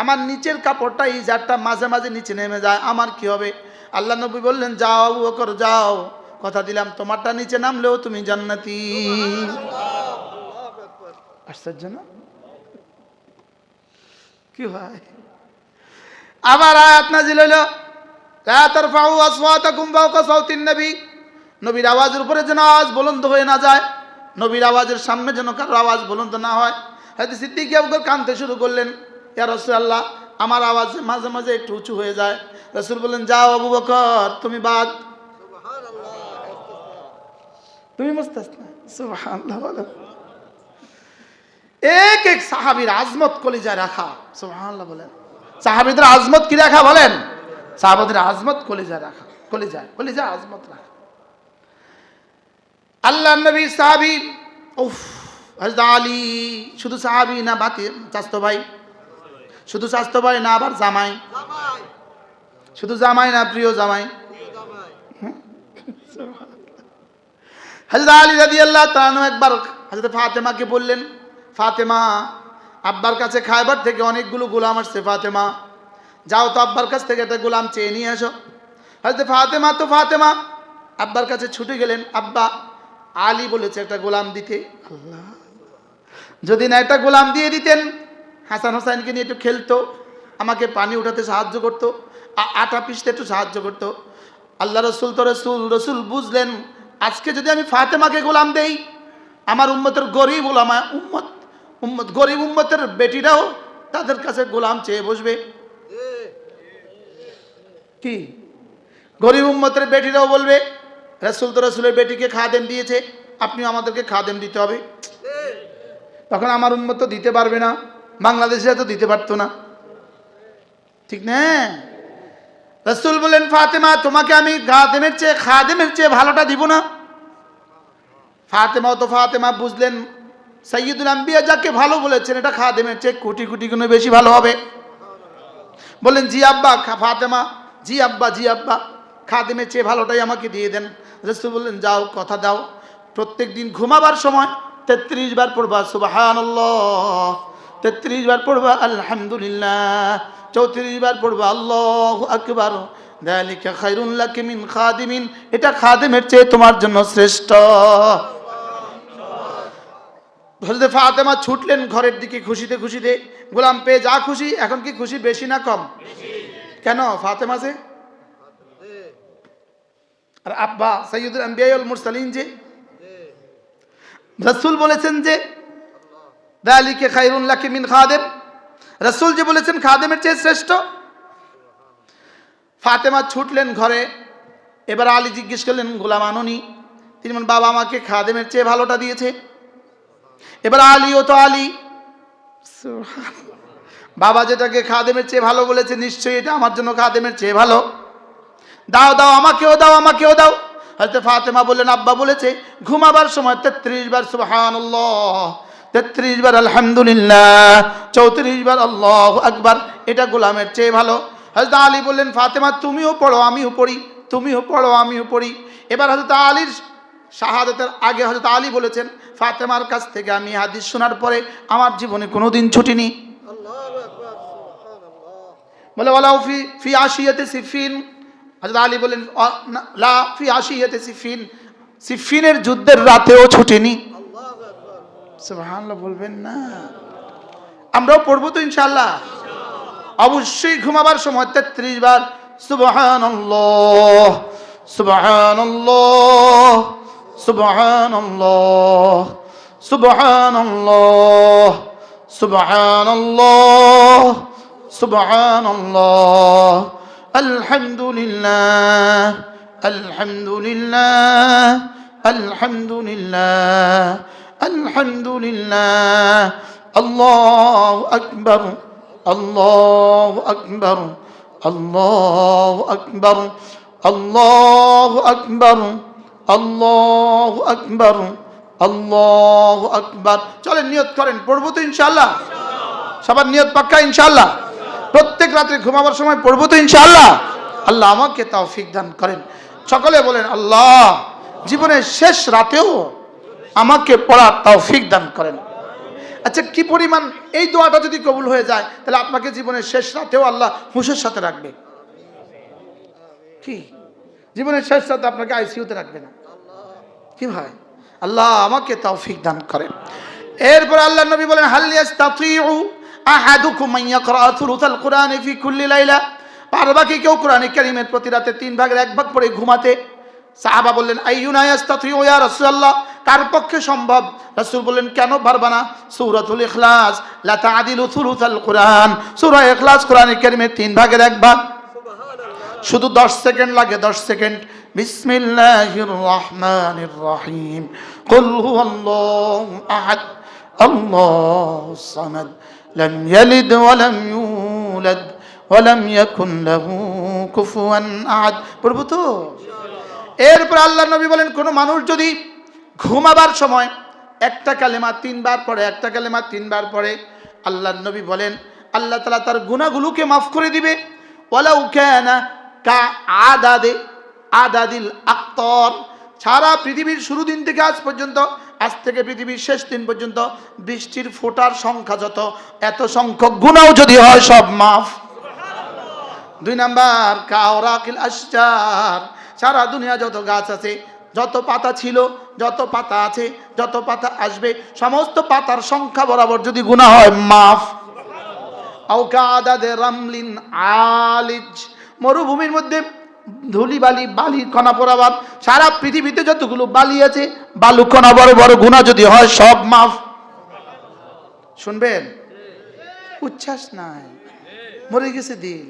আমার নিচের কাপড়টা ইজারটা মাঝে মাঝে নিচে নেমে যায়, আমার কি হবে? আল্লাহ নবী বললেন, যাও আবু বকর যাও, কথা দিলাম তোমারটা নিচে নামলেও তুমি জান্নাতি। আশ্চর্য না? কি হয়? আবার আয়াত নাযিল হলো, লা তারফাউ আসওয়াতাকুম ফাওকা সাওতিন নবী। নবীর আওয়াজের উপরে যেন আওয়াজ বুলন্দ হয়ে না যায়, নবীর আওয়াজের সামনে যেন কারো আওয়াজ বুলন্দ না হয়। হযরত সিদ্দিক আকবর কাঁদতে শুরু করলেন, ইয়া রাসূলুল্লাহ আমার আওয়াজ মাঝে মাঝে একটু উঁচু হয়ে যায়। রাসূল বললেন, যাও আবু বকর তুমি বাদ। তুমি মুস্তাসনা। সুবহানাল্লাহ বলেন। এক এক সাহাবীর আজমত কলিজায় রাখা। সুবহানাল্লাহ বলেন। সাহাবীদের আজমত কি রাখা বলেন? সাহাবাদের আজমত কলিজায় রাখা, কলিজায় আজমত রাখা। আল্লাহ নবী সাহাবী, উফ, হযরত আলী শুধু সাহাবী না, বাতি চাচতো ভাই, শুধু চাচতো ভাই না, আবার জামাই, শুধু জামাই না, প্রিয় জামাই। হযরত আলী রাদিয়াল্লাহু তাআলা আনহু একবার হযরত ফাতেমাকে বললেন, ফাতেমা আব্বার কাছে খায়বার থেকে অনেকগুলো গোলাম আসছে, ফাতেমা যাও তো আব্বার কাছ থেকে একটা গোলাম চেয়ে নিয়ে আসো। হযরত ফাতেমা আব্বার কাছে ছুটে গেলেন, আব্বা আলী বলেছে একটা গোলাম দিতে। আল্লাহ, যদি না একটা গোলাম দিয়ে দিতেন, হাসান হোসাইনকে নিয়ে একটু খেলতো, আমাকে পানি উঠাতে সাহায্য করতো, আটা পিষতে একটু সাহায্য করতো, আল্লাহ রসুল তো রসুল বুঝলেন আজকে যদি আমি ফাতেমাকে গোলাম দেই, আমার উম্মতের গরিব ওলামা উম্মত গরিব উম্মতের বেটিরাও তাদের কাছে গোলাম চেয়ে বসবে। কি গরিব উম্মতের বেটিরাও বলবে রসুল তো রসুলের বেটিকে খাদেম দিয়েছে, আপনিও আমাদেরকে খাদেম দিতে হবে। তখন আমার উম্মত তো দিতে পারবে না, বাংলাদেশে তো দিতে পারতো না, ঠিক না? রসুল বলেন ফাতেমা তোমাকে আমি খাদেমের চেয়ে ভালোটা দিব না। ফাতেমা বুঝলেন সাইয়্যিদুল আম্বিয়া যাকে ভালো বলেছেন এটা খাদেমের চেয়ে কোটি কোটি গুণে বেশি ভালো হবে। বলেন জি আব্বা। ফাতেমা জি আব্বা খাদেমের চেয়ে ভালোটাই আমাকে দিয়ে দেন। রসুল বললেন যাও, কথা দাও, প্রত্যেক দিন ঘুমাবার সময় 33 বার পড়বা সুবহানাল্লাহ, 33 বার পড়বা আলহামদুলিল্লাহ, 34 বার পড়বা আল্লাহু আকবার, যালিকা খায়রুন লাকি মিন খাদিমিন, এটা খাদেমের চেয়ে তোমার জন্য শ্রেষ্ঠ। হযরত ফাতেমা ছুটলেন ঘরের দিকে খুশিতে খুশিতে, গোলাম পেয়ে যা খুশি। এখন কি খুশি বেশি না কম? কেন? ফাতেমা যে আর আব্বা সাইয়্যিদুল আম্বিয়া ওয়াল মুরসালিন যে রাসূল বলেছেন যে যালিকা খায়রুন লাকি মিন খাদিম, রাসূল যে বলেছেন খাদেমের চেয়ে শ্রেষ্ঠ। ফাতেমা ছুটলেন ঘরে। এবার আলী জিজ্ঞেস করলেন গোলাম আনুনি? তিনি বলেন বাবা আমাকে খাদেমের চেয়ে ভালোটা দিয়েছে। এবার আলীও তো আলী, বাবা যেটাকে খাদেমের চেয়ে ভালো বলেছে নিশ্চয়ই এটা আমার জন্য খাদেমের চেয়ে ভালো। দাও দাও, আমাকেও দাও, আমাকেও দাও। হযরত ফাতেমা বললেন আব্বা বলেছে ঘুমাবার সময় 33 বার সুবহানাল্লাহ, 33 বার আলহামদুলিল্লাহ, 34 বার আল্লাহু আকবার, এটা গোলামের চেয়ে ভালো। হযরত আলী বললেন ফাতেমা তুমিও পড়ো আমিও পড়ি, তুমিও পড়ো আমিও পড়ি। এবার হযরত আলীর শাহাদাতের আগে হযরত আলী বলেছেন ফাতেমার কাছ থেকে আমি হাদিস শোনার পরে আমার জীবনে কোনোদিন ছুটিনি। বলে ওয়ালাউ ফি আশিয়াতি সিফিন, হযরত আলী বলেন লা ফি আশিয়াতি সিফিন, সিফিনের যুদ্ধের রাতেও ছুটিনি। সুবহানাল্লাহ বলবেন না? আমরাও পড়বো তো ইনশাআল্লাহ। অবশ্যই ঘুমাবার সময় 33 বার সুবহানাল্লাহ সুবহানাল্লাহ সুবহানাল্লাহ সুবহানাল্লাহ সুবহানাল্লাহ সুবহানাল্লাহ আলহামদুলিল্লাহ আলহামদুলিল্লাহ আলহামদুলিল্লাহ আলহামদুলিল্লাহ আল্লাহু আকবার আল্লাহু আকবার আল্লাহু আকবার আল্লাহু আকবার আল্লাহু আকবার আল্লাহু আকবার। চলেন নিয়ত করেন, পড়বো তো ইনশাআল্লাহ। সবার নিয়ত পাক্কা ইনশাআল্লাহ। প্রত্যেক রাতে ঘুমাবার সময় পড়বো তো ইনশাআল্লাহ। আল্লাহ আমাকে তৌফিক দান করেন। সকলে বলেন আল্লাহ জীবনের শেষ রাতেও আমাকে পড়ার তৌফিক দান করেন। আচ্ছা কি পরিমাণ এই দোয়াটা যদি কবুল হয়ে যায় তাহলে আপনাকে জীবনের শেষ রাতেও আল্লাহ হুঁশের সাথে রাখবে। কি জীবনের শেষ রাতে আপনাকে আইসিইউতে রাখবে না? কি ভাই আল্লাহ আমাকে তৌফিক দান করেন। এরপর আল্লাহ নবী বলেন হাল ইয়াস্তাতিউ আহাদুকুম আন ইয়াকরা থুলুসাল কুরআন ফি কুল্লি লাইলা, পারবা কি কেউ কোরআনে কারীমের প্রতি রাতে 3 ভাগের 1 ভাগ পড়ে ঘুমাতে? সাহাবা বললেন আইয়ুনা ইয়াস্তাতিউ ইয়া রাসূলুল্লাহ, কার পক্ষে সম্ভব? রাসূল বললেন কেন পারবা না? সূরাতুল ইখলাস লা তা'দিলু থুলুসাল কুরআন, সূরা ইখলাস কোরআনে কারীমের 3 ভাগের 1 ভাগ। শুধু 10 সেকেন্ড লাগে, 10 সেকেন্ড। বিসমিল্লাহির রহমানির রহিম কুল হুয়াল্লাহু আহাদ আল্লাহুস সামাদ লাম ইয়ালিদ ওয়া লাম ইউলাদ ওয়া লাম ইয়াকুন লাহু কুফুয়ান আহাদ। পড়ব তো? এরপর আল্লাহর নবী বলেন কোন মানুষ যদি ঘুমাবার সময় একটা কালেমা 3 বার পড়ে, একটা কালেমা 3 বার পড়ে, আল্লাহর নবী বলেন আল্লাহ তাআলা তার গুনাহগুলোকে মাফ করে দিবে। ওয়ালাউ কানা কা আদাদিল আক্তার, সারা পৃথিবীর শুরু দিন থেকে আজ পর্যন্ত, আজ থেকে পৃথিবীর শেষ দিন পর্যন্ত বৃষ্টির ফোঁটার সংখ্যা যত, এত সংখ্যক গুনাহ যদি হয় সব মাফ। 2 নাম্বার কাওরাকিল আশজার, সারা দুনিয়া যত গাছ আছে, যত পাতা ছিল, যত পাতা আছে, যত পাতা আসবে, সমস্ত পাতার সংখ্যা বরাবর যদি গুনাহ হয় মাফ। আও কাদাদে রামলিন আলিজ, মরুভূমির মধ্যে ধুলি বালি বালি কণা পরাবার, সারা পৃথিবীতে যতগুলো বালি আছে বালু কণা বড় বড় গুনাহ যদি হয় সব মাফ। শুনবেন? উচ্ছ্বাস নাই, মরে গেছে দিল,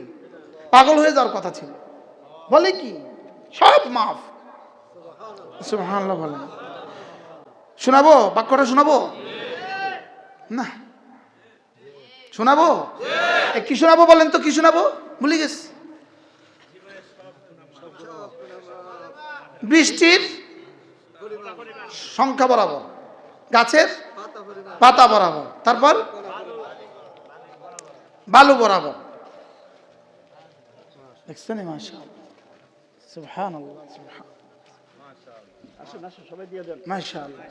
পাগল হয়ে যাওয়ার কথা ছিল, বলে কি সব মাফ। সুবহানাল্লাহ বলেন। শোনাবো বাক্যটা? শোনাবো না? শোনাবো? কি শোনাবো বলেন তো? কি শোনাবো ভুলে গেছি। বৃষ্টির সংখ্যা বরাবর, গাছের পাতা বরাবর, তারপর বালু বরাবর। দেখছেন? মাশাআল্লাহ, সুবহানাল্লাহ, মাশাআল্লাহ।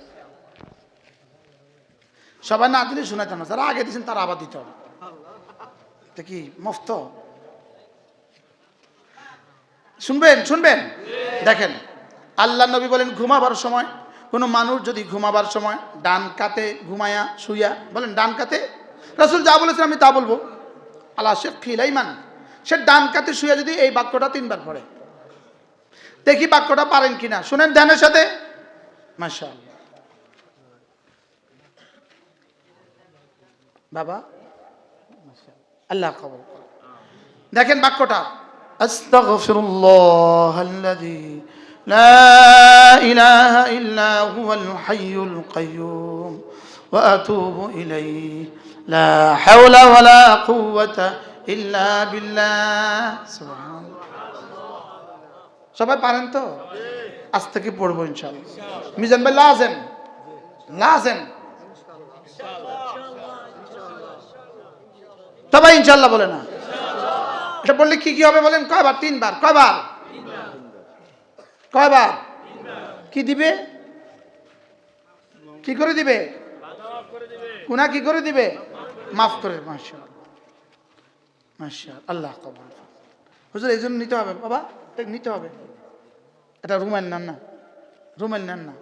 সবাই না দিলে শোনাইতাম না, যারা আগে দিয়েছেন তারা আবার দিতে হবে। এটা কি মুফত? শুনবেন? শুনবেন? দেখেন, আল্লাহ নবী বলেন ঘুমাবার সময় কোনো মানুষ যদি ঘুমাবার সময় ডান কাতে ঘুমায়া শুইয়া, বলেন ডান কাতে, রাসূল যা বলেছেন আমি তা বলবো, আলা শিক্কিল আইমান, সে ডান কাতে শুইয়া যদি এই বাক্যটা 3 বার পড়ে, দেখি বাক্যটা পারেন কিনা, শুনেন ধ্যানের সাথে। মাশাআল্লাহ বাবা, আল্লাহ কবুল করুন। দেখেন বাক্যটা, আস্তাগফিরুল্লাহাল্লাযী লা ইলাহা ইল্লা হুয়াল হাইয়ুল কাইয়্যুম ওয়া আতুবু ইলাইহি লা হাওলা ওয়ালা কুওয়াতা ইল্লা বিল্লাহ। সুবহানাল্লাহ। সবাই পারেন তো? আজ থেকে পড়বো ইনশাআল্লাহ। মিজান ভাই লাজেম লাজেম সবাই ইনশাআল্লাহ বলে না? এটা বললে কি কি হবে বলেন? কয়বার? 3 বার। কয়বার? কয়বার? কি দিবে? কি করে দিবে? গুনাহ কি করে দিবে? মাফ করে। মাশাআল্লাহ, মাশাআল্লাহ, আল্লাহ কবুল। হুজুর এই জন্য নিতে হবে বাবা, নিতে হবে। এটা রুমাল নেন না, রুমাল নেন না।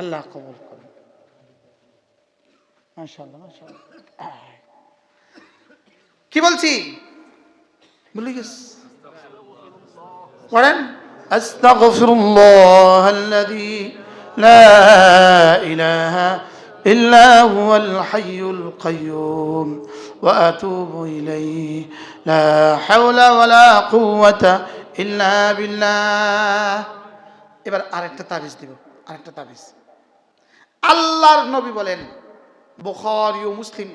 আল্লাহ কবুল করুন। মাশাআল্লাহ, মাশাআল্লাহ। কি বলছি ভুলে গেছি, পড়েন। আস্তাগফিরুল্লাহাল্লাযী লা ইলাহা ইল্লা হুয়াল হাইয়ুল কাইয়্যুম ওয়া আতুবু ইলাইহি লা হাওলা ওয়ালা কুওয়াতা ইল্লা বিল্লাহ। এবার আরেকটা তাবিজ দিব, আরেকটা তাবিজ। আল্লাহর নবী বলেন, বুখারী ও মুসলিম,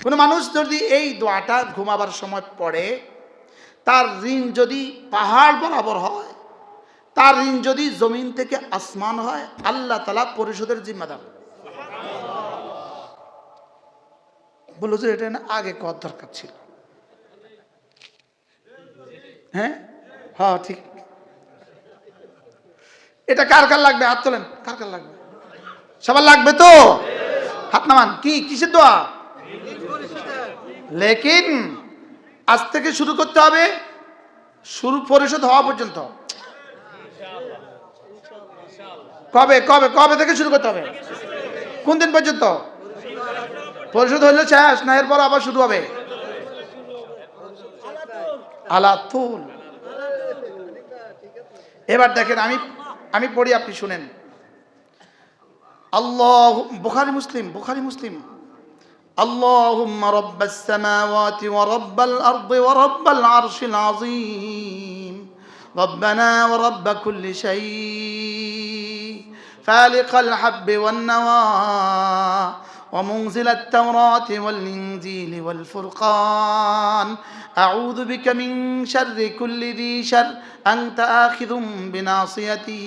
কোন মানুষ যদি এই দোয়াটা ঘুমাবার সময় পড়ে, তার ঋণ যদি পাহাড় বরাবর হয়, তার ঋণ যদি জমিন থেকে আসমান হয়, আল্লাহ তাআলা পরিশোধের জিম্মাদার। বললো যে এটা না আগে কর দরকার ছিল। হ্যাঁ হ্যাঁ ঠিক। এটা কার কার লাগবে? হাত তোলেন। কার কার লাগবে? সবার লাগবে তো? হাত নামান। কি কিসের দোয়া? লেকিন আজ থেকে শুরু করতে হবে, শুরু পরিশোধ হওয়া পর্যন্ত। কবে কবে কবে থেকে শুরু করতে হবে? কোন দিন পর্যন্ত? পরিশোধ হইলে শেষ না, এরপর আবার শুরু হবে? আলাতুল। এবার দেখেন, আমি পড়ি, আপনি শুনেন। আল্লাহ, বুখারী মুসলিম, বুখারী মুসলিম। اللهم رب السماوات ورب الأرض ورب العرش العظيم ربنا ورب كل شيء فالق الحب والنوى ومنزل التوراة والإنجيل والفرقان أعوذ بك من شر كل ذي شر أنت آخذ بناصيته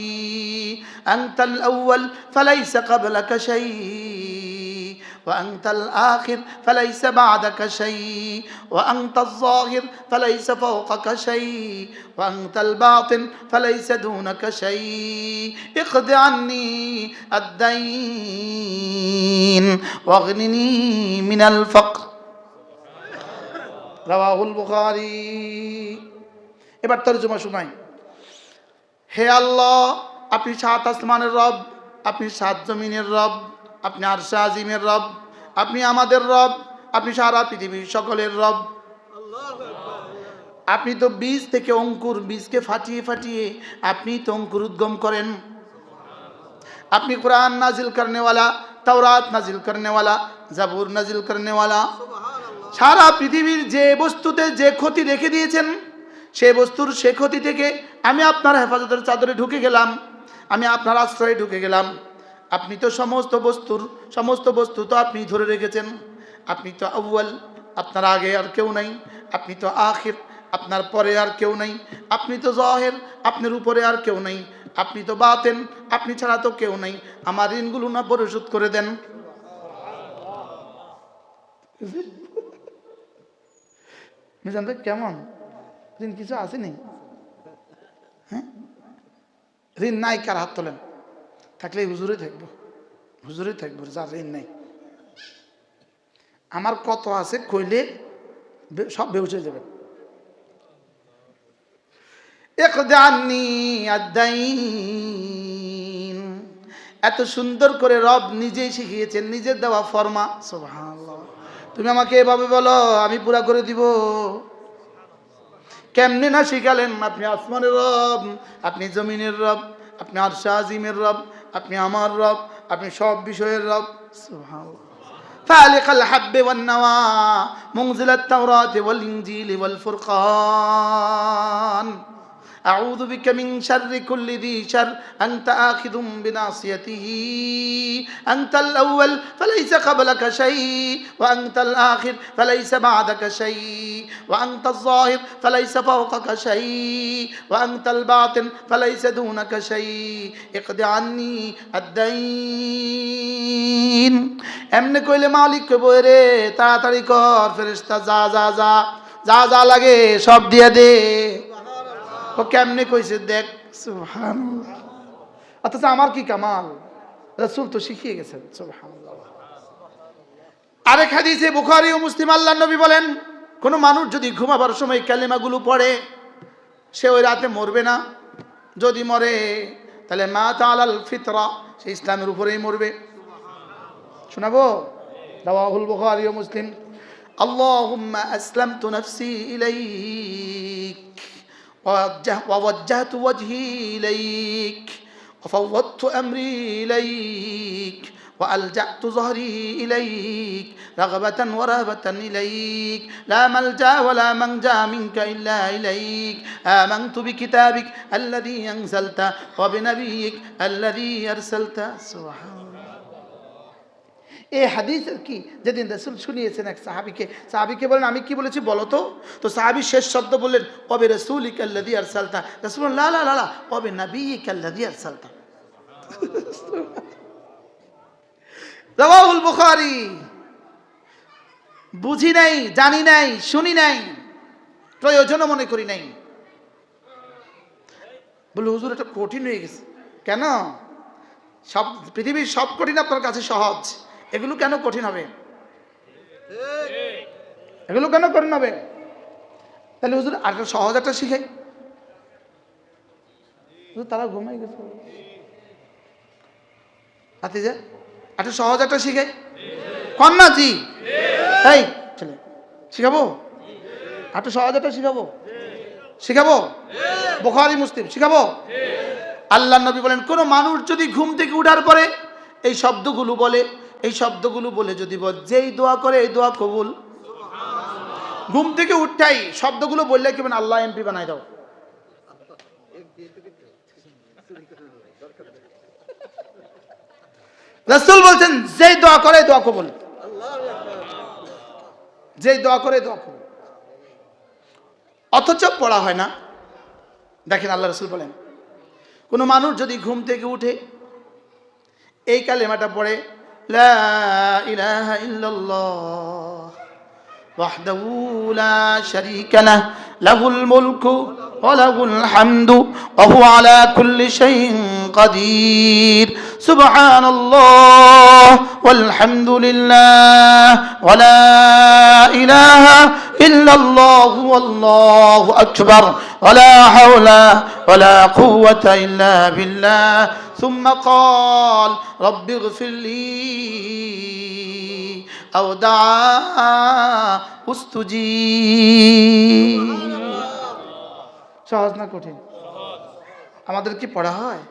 أنت الأول فليس قبلك شيء وأنت الآخر فليس بعدك شيء وأنت الظاهر فليس فوقك شيء وأنت الباطن فليس دونك شيء اقض عني الدين واغنني من الفقر রাওয়াহুল বুখারী। এবার তরজমা শুনাই। হে আল্লাহ, আপনি 7 আসমানের রব, আপনি 7 জমিনের রব, আপনি আরশে আজিমের রব, আপনি আমাদের রব, আপনি সারা পৃথিবীর সকলের রব। আপনি তো বীজ থেকে অঙ্কুর, বীজকে ফাটিয়ে ফাটিয়ে আপনি তো অঙ্কুর উদ্গম করেন। আপনি কোরআন নাজিল করনেওয়ালা, তাওরাত নাজিল করনেওয়ালা, জাবুর নাজিল করনেওয়ালা। সারা পৃথিবীর যে বস্তুতে যে ক্ষতি রেখে দিয়েছেন, সে বস্তুর সে ক্ষতি থেকে আমি আপনার হেফাজতের চাদরে ঢুকে গেলাম, আমি আপনার আশ্রয়ে ঢুকে গেলাম। আপনি তো সমস্ত বস্তু তো আপনি ধরে রেখেছেন। আপনি তো আউয়াল, আপনার আগে আর কেউ নাই। আপনি তো আখির, আপনার পরে আর কেউ নাই। আপনি তো জাহির, আপনার উপরে আর কেউ নাই। আপনি তো বাতেন, আপনি ছাড়া তো কেউ নাই। আমার ঋণগুলো না পরিশোধ করে দেন। মিজান ভাই কেমন ঋণ কিছু আসেনি? হ্যাঁ, ঋণ নাই কার হাত তোলেন? থাকলে হুজুরে থাকবো, হুজুরে থাকবো, যার ঋণ নাই। আমার কত আছে কইলে সব বেউসে যাবেন। এত সুন্দর করে রব নিজেই শিখিয়েছেন, নিজের দেওয়া ফরমা। সুবহানাল্লাহ। তুমি আমাকে এভাবে বলো, আমি পুরা করে দিব। কেমনে না শিখালেন? আপনি আসমানের রব, আপনি জমিনের রব, আপনি আরশে আজিমের রব, আপনি আমার রব, আপনি সব বিষয়ের রব। সুবহানাল্লাহ। فالق الحب والنوى منزل التوراة والإنجيل والفرقان أعوذ بك من شر كل ذي شر أنت آخذ بناصيته أنت الأول فليس قبلك شيء وأنت الآخر فليس بعدك شيء وأنت الظاهر فليس فوقك شيء وأنت الباطن فليس دونك شيء اقض عني الدين এমনি কইলে মালিক কইবো রে তাড়াতাড়ি কর, ফেরেশতা যা যা যা যা যা লাগে সব দিয়ে দে। ও কেমনে কইছে দেখ। সুবহানাল্লাহ। অথচ আমার কি কামাল, রাসূল তো শিখিয়ে গেছেন। সুবহানাল্লাহ। আরেক হাদিসে বুখারী ও মুসলিম আল্লাহর নবী বলেন, কোন মানুষ যদি ঘুমাবার সময় কালিমাগুলো পড়ে সে ওই রাতে মরবে না। যদি মরে তাহলে মাতা আলাল ফিতরা, সে ইসলামের উপরেই মরবে। শোনাবো? রাওয়াহুল বুখারী ও মুসলিম। আল্লাহুম্মা আসলামতু নাফসি ইলাইক ووجهت وجهي إليك وفوضت أمري إليك وألجأت ظهري إليك رغبة ورهبة إليك لا ملجأ ولا منجا منك إلا إليك آمنت بكتابك الذي أنزلت وبنبيك الذي أرسلت. سبحان الله. এই হাদিসের কি যেদিন রাসূল শুনিয়েছেন এক সাহাবীকে বলেন আমি কি বলেছি বলো তো? তো সাহাবী শেষ শব্দ বললেন ওবে রাসূলিকাল্লাযী আরসালতা। রাসূল লা লা লা লা ওবে নবিয়িকাল্লাযী আরসালতা। রাওয়াহুল বুখারী। বুঝি নাই, জানি নাই, শুনি নাই, প্রয়োজনও মনে করি নাই। বলে হুজুর এটা কঠিন হয়ে গেছে কেন? সব পৃথিবীর সব কঠিন আপনার কাছে সহজ, এগুলো কেন কঠিন হবে? এগুলো কেন কঠিন হবে? তাহলে হুজুর আর সহজ একটা শিখাই। তারা ঘুমাই গেছে রাতে যা একটা সহজ একটা শিখাই। কন্যা জি এই ছেলে শিখাবো, একটা সহজ একটা শিখাবো বুখারী মুসলিম শিখাবো। আল্লাহ নবী বলেন কোন মানুষ যদি ঘুম থেকে উঠার পরে এই শব্দগুলো বলে যদি বল যেই দোয়া করে এই দোয়া কবুল। ঘুম থেকে উঠাই শব্দগুলো বললে কি মানে আল্লাহ এমপি বানাই দাও। রাসূল বলছেন যেই দোয়া করে দোয়া কবুল, যেই দোয়া করে দোয়া কবুল। অথচ পড়া হয় না। দেখেন আল্লাহ রাসূল বলেন কোন মানুষ যদি ঘুম থেকে উঠে এই কালেমাটা পড়ে লা ইলাহা ইল্লাল্লাহ ওয়াহদাহু লা শারীকা লাহ লাহুল মুলকু ওয়া লাহুল হামদু ওয়া হুয়া আলা কুল্লি শাইইন কাদির সুবহানাল্লাহ ওয়াল হামদুলিল্লাহ ওয়া লা ইলাহা ইল্লাল্লাহু ওয়াল্লাহু আকবার ওয়া লা হাওলা ওয়া লা কুওয়াতা ইল্লা বিল্লাহ ثم قال رب اغفر لي আও দাআ উস্তুজিব। সহজ না কঠিন? আমাদের কি পড়া হয়?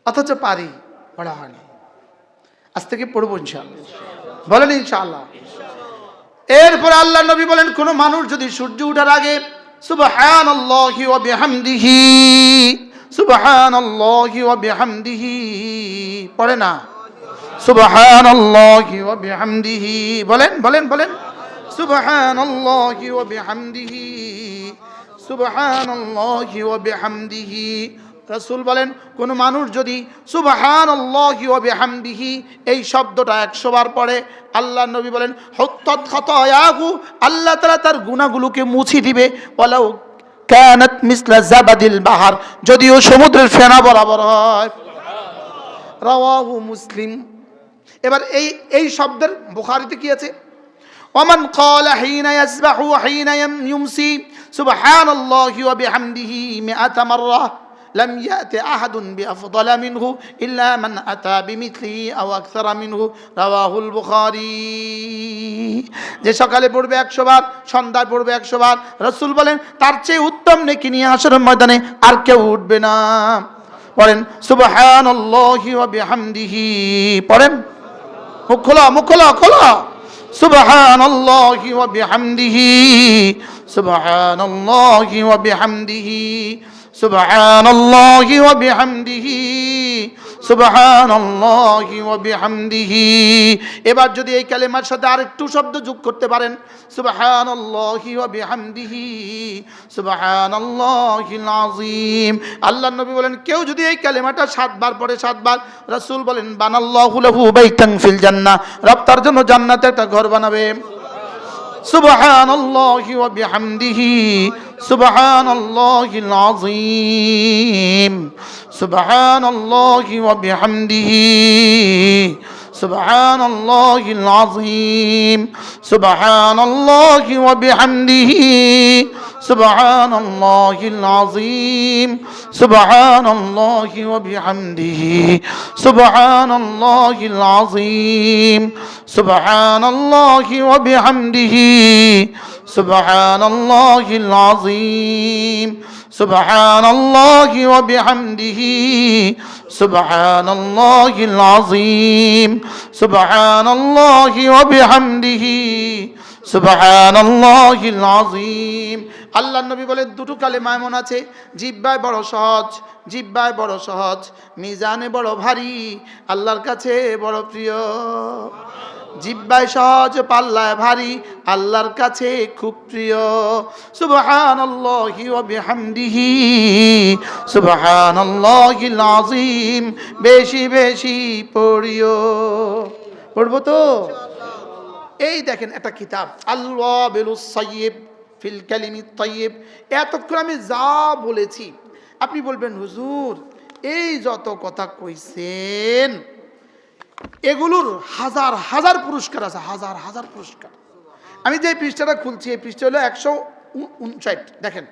অথচ পারি, পড়া হয় না। আজ থেকে পড়বো ইনশাআল্লাহ। বলেন ইনশাআল্লাহ। এরপর আল্লাহ নবী বলেন, কোন মানুষ যদি সূর্য ওঠার আগে সুবহানাল্লাহি ওয়া বিহামদিহি, সুবহানাল্লাহি ওয়া বিহামদিহি পড়ে না, সুবহানাল্লাহি ওয়া বিহামদিহি বলেন বলেন বলেন, সুবহানাল্লাহি ওয়া বিহামদিহি, সুবহানাল্লাহি ওয়া বিহামদিহি। রাসূল বলেন, কোন মানুষ যদি সুবহানাল্লাহি ওয়া বিহামদিহি এই শব্দটা 100 বার পড়ে, আল্লাহ নবী বলেন হুত্তাত খাতায়াহু, আল্লাহ তাআলা তার গুনাহগুলোকে মুছে দিবে। ওয়ালাউ কানাত মিসলা জাবাদিল বাহার, যদিও সমুদ্রের ফেনা বরাবর হয়। রাওয়াহু মুসলিম। এবার এই শব্দের বুখারীতে কি আছে? ওমান ক্বালা হিনা ইয়াসবাহু ওয়া হিনা ইউমসি সুবহানাল্লাহি ওয়া বিহামদিহি মিআতা মাররা লাম ইয়াতি আহাদুন বিআফদালা মিনহু ইল্লা মান আতা বিমিথলিহি আও আকসারা মিনহু। রাওয়াহুল বুখারী। যে সকালে পড়বে 100 বার, সন্ধ্যায় পড়বে 100 বার, রাসূল বলেন তার চেয়ে উত্তম নেকি নিয়ে হাশরের ময়দানে আর কেউ উঠবে না। পড়েন সুবহানাল্লাহি ওয়া বিহামদিহি, পড়েন, মুখ খোলা, মুখ খোলা, খোলা। সুবহানাল্লাহি ওয়া বিহামদিহি, সুবহানাল্লাহি ওয়া বিহামদিহি, সুবহানাল্লাহি ওয়া বিহামদিহি, সুবহানাল্লাহি ওয়া বিহামদিহি। এবার যদি এই কালেমার সাথে আরেকটু শব্দ যোগ করতে পারেন, সুবহানাল্লাহি ওয়া বিহামদিহি, সুবহানাল্লাহিল আযীম। আল্লাহর নবী বলেন, কেউ যদি এই কালেমাটা 7 বার পড়ে, 7 বার, রাসূল বলেন বানাল্লাহু লাহু বাইতান ফিল জান্নাহ, রব তার জন্য জান্নাতে একটা ঘর বানাবে। সুবহানাল্লাহি ওয়া বিহামদিহি, সুবহানাল্লাহিল আযীম, সুবহানাল্লাহি ওয়া বিহামদিহি, সুবহানাল্লাহিল আযীম, সুবহানাল্লাহি ওয়া বিহামদিহি, সুবহানাল্লাহিল আযীম, সুবহানাল্লাহি ওয়া বিহামদিহি, সুবহানাল্লাহিল আযীম, সুবহানাল্লাহি ওয়া বিহামদিহি, সুবহানাল্লাহিল আযীম, সুবহানাল্লাহি ওয়া বিহামদিহি, সুবহানাল্লাহিল আযীম, সুবহানাল্লাহি ওয়া বিহামদিহি, সুবহানাল্লাহিল আযীম। আল্লাহর নবী বলেন, দুটো কালেমা এমন আছে জিহ্বায় বড় সহজ, জিহ্বায় বড় সহজ, মিজানে বড় ভারী, আল্লাহর কাছে বড় প্রিয়। জিহ্বায় সহজ, পাল্লায় ভারী, আল্লাহর কাছে খুব প্রিয়। সুবহানাল্লাহি ওয়া বিহামদিহি, সুবহানাল্লাহিল আযীম, বেশি বেশি পড়িও। পড়বো তো? এই দেখেন একটা কিতাব, আল-ওয়াবিলুস সাইয়্যিব ফিল কালিমিত তাইয়্যিব। এতক্ষণ আমি যা বলেছি, আপনি বলবেন হুজুর এই যত কথা কইছেন এগুলোর হাজার হাজার পুরস্কার আছে, হাজার হাজার পুরস্কার। আমি যে পৃষ্ঠাটা খুলছি, এই পৃষ্ঠা হলো 159। দেখেন,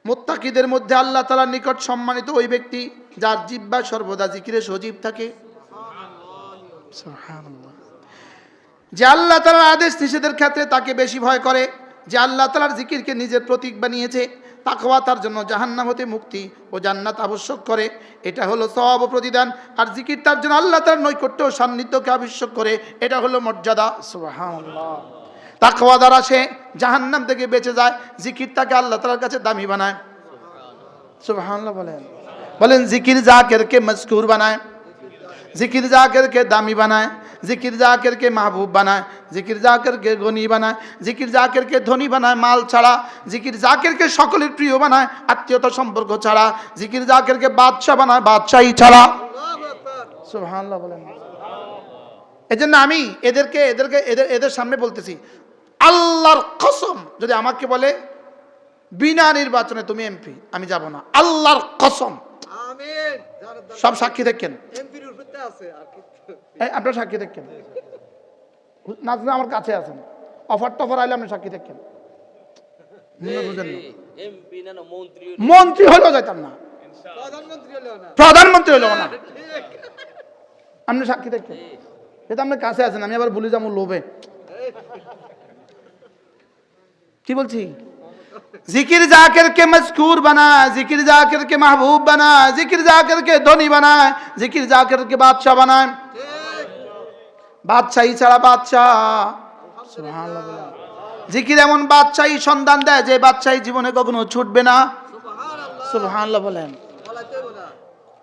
মুত্তাকিদের মধ্যে আল্লাহ তাআলার নিকট সম্মানিত ওই ব্যক্তি যার জিহ্বা সর্বদা জিকিরে সজীব থাকে। সুবহানাল্লাহ। যে আল্লাহ তাআলার আদেশ নিষেধের ক্ষেত্রে তাকে বেশি ভয় করে, যে আল্লাহ তাআলার জিকিরকে নিজের প্রতীক বানিয়েছে, তাকওয়া তার জন্য জাহান্নাম হতে মুক্তি ও জান্নাত আবশ্যক করে, এটা হলো সওয়াব ও প্রতিদান। আর জিকির তার জন্য আল্লাহ তাআলার নৈকট্য ও সান্নিধ্যকে আবশ্যক করে, এটা হলো মর্যাদা। সুবহানাল্লাহ। তাকওয়া দ্বারা সে জাহান্নাম থেকে বেঁচে যায়, জিকির তাকে আল্লাহ তাআলার কাছে দামি বানায়। সুবহানাল্লাহ বলেন, বলেন জিকির জাকিরকে মজকুর বানায়, জিকির জাকিরকে দামি বানায়, জিকির জাকিরকে মাহবুব বানায়, জিকির জাকিরকে গনি বানায়, জিকির জাকিরকে ধনী বানায় মাল ছাড়া, জিকির জাকিরকে সকলের প্রিয় বানায় আত্মীয়তা সম্পর্ক ছাড়া, জিকির জাকিরকে বাদশা বানায় বাদশাহী ছাড়া। সুবহানাল্লাহ বলেন। এজন্য আমি এদের সামনে বলতেছি, আল্লাহর কসম, যদি আমাকে বলে বিনা নির্বাচনে তুমি এমপি, আমি যাব না, আল্লাহর কসম। আমিন। সব সাক্ষী দেখেন, এমপির উপরে আছে আর কি, আপনারা সাক্ষী দেখেন, নাজনা আমার কাছে আছেন, অফার টফার আইলে আপনি সাক্ষী দেখেন। বুঝেন না, এমপি না মন্ত্রী হলেও যাইতাম না, প্রধানমন্ত্রী হলেও না, আপনি সাক্ষী দেখেন। এটা আপনার কাছে আছেন, আমি আবার ভুলে যাবো লোভে। কি বলছি? जिक्र जाकिर के मज़कूर बनाए, जिक्र जाकिर के महबूब बनाए, जिक्र जाकिर के धनी बनाए, जिक्र जाकिर के बादशाह बनाए। बादशाही ছাড়া বাদশাহ, সুবহানাল্লাহ বলেন। জিকির এমন বাদশাহী সন্ধান দেয় যে বাদশাহী জীবনে কখনো ছুটবে না, সুবহানাল্লাহ বলেন।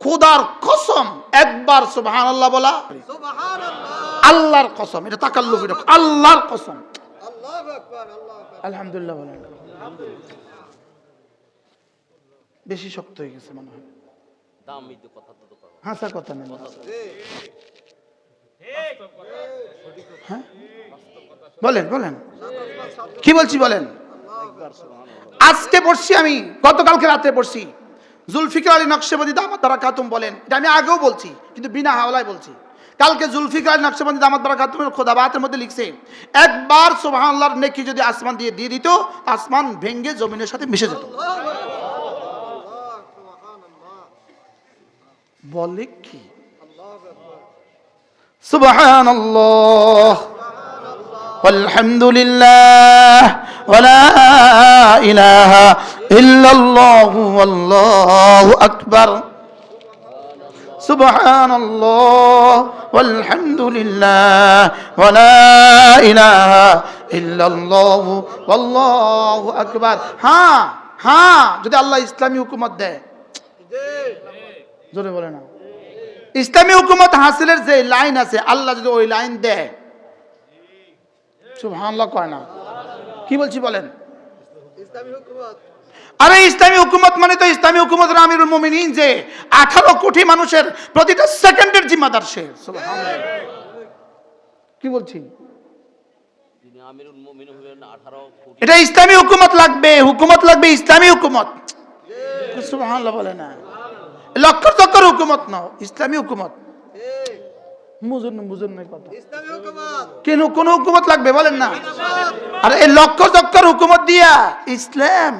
খোদার কসম, একবার সুবহানাল্লাহ বলা, আল্লাহর কসম, এটা তাকাল্লুফি না, আল্লাহর কসম, আল্লাহু আকবার, আলহামদুলিল্লাহ বলেন। বেশি শক্ত হয়ে গেছে মনে হয়, হাসা কথা নেই। হ্যাঁ বলেন বলেন, কি বলছি বলেন। আজকে পড়ছি, আমি গতকালকে রাতে পড়ছি, জুলফিকার আলী নকশবন্দি দামাত বারাকাতুহু বলেন, এটা আমি আগেও বলছি কিন্তু বিনা হাওলায় বলছি। কালকে জুলফিকার আলী নকশবন্দি দামাত বারাকাতুহুর খোদাবাতের মধ্যে লিখছে, একবার সুবহানাল্লাহর নেকি যদি আসমান দিয়ে দিত, আসমান ভেঙে জমিনের সাথে মিশে যেত। বলে কি সুবহানাল্লাহ ওয়ালহামদুলিল্লাহ ওয়ালা ইলাহা ইল্লাল্লাহু ওয়াল্লাহু আকবার, সুবহানাল্লাহ ওয়ালহামদুলিল্লাহ ওয়ালা ইলাহা ইল্লাল্লাহু ওয়াল্লাহু আকবার। হ্যাঁ হ্যাঁ, যদি আল্লাহ ইসলামী হুকুমত দেয়, জোরে বলে না, ইসলামী হুকুমত হাসিলের যে লাইন আছে, আল্লাহ যদি ওই লাইন দেয়, সুবহানাল্লাহ কয় না, কি বলছি বলেন। আরে ইসলামী হুকুমত মানে তো ইসলামী হুকুমতের আমিরুল মুমিনিন, যে 18 কোটি মানুষের প্রতিটা সেকেন্ডের জিম্মাদার সে, সুবহানাল্লাহ। কি বলছি, এটা ইসলামী হুকুমত লাগবে, হুকুমত লাগবে ইসলামী হুকুমত, সুবহানাল্লাহ বলে না, লক্ষ লক্ষ হুকুমত নাও, ইসলামী হুকুমত। কেন কোন হুকুমত লাগবে বলেন না? আর এই লক্ষ লক্ষ হুকুমত দিয়া ইসলাম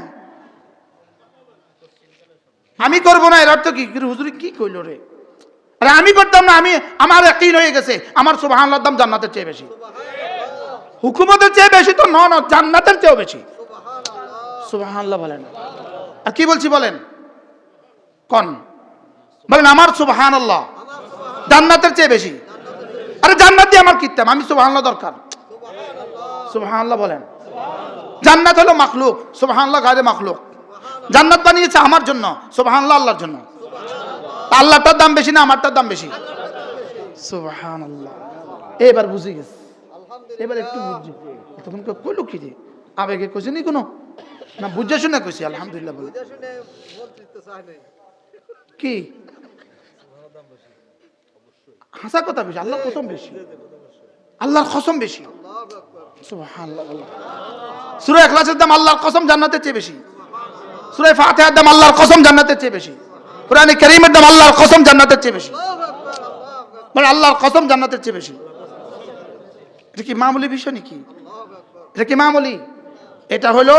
আমি করব না, এর অর্থ কি? হুজুর কি কইল রে? আরে আমি করতাম না, আমি আমার ইয়াকিন হয়ে গেছে আমার সুবহানাল্লাহর দাম জান্নাতের চেয়ে বেশি, হুকুমতের চেয়ে বেশি তো ন, জান্নাতের চেয়েও বেশি, সুবহানাল্লাহ বলেন। আর কি বলছি বলেন, কোন বলেন আমার সুবহানাল্লাহ জান্নাতের চেয়ে বেশি। আরে জান্নাত দিয়ে আমার কিতাম, আমি সুবহানাল্লাহ দরকার, সুবহানাল্লাহ বলেন। জান্নাত হলো মাখলুক, সুবহানাল্লাহ গায়রে মাখলুক। জান্নাত বানিয়েছে আমার জন্য, সুবহানাল্লাহ আল্লাহর জন্য। আল্লাহটার দাম বেশি না আমারটার দাম বেশি? সুবহানাল্লাহ। এবার বুঝে গেছে, এবার একটু বুঝছি। তখন কইলো কি রে, আবেগে কইছে নি কোনো না, বুঝে শুনে কইছি আলহামদুলিল্লাহ বলে। কি হাসা কথা বেশি, আল্লাহর কসম বেশি, আল্লাহর কসম বেশি, সুবহানাল্লাহ। সূরা ইখলাসের দাম আল্লাহর কসম জান্নাতের চেয়ে বেশি, সূরা ফাতিহার দাম আল্লাহর কসম জান্নাতের চেয়ে বেশি, কোরআনে কারীমের দাম আল্লাহর কসম জান্নাতের চেয়ে বেশি, মানে আল্লাহর কসম জান্নাতের চেয়ে বেশি। এটা কি মামুলি বিষয় নাকি? এটা কি মামুলি? এটা হলো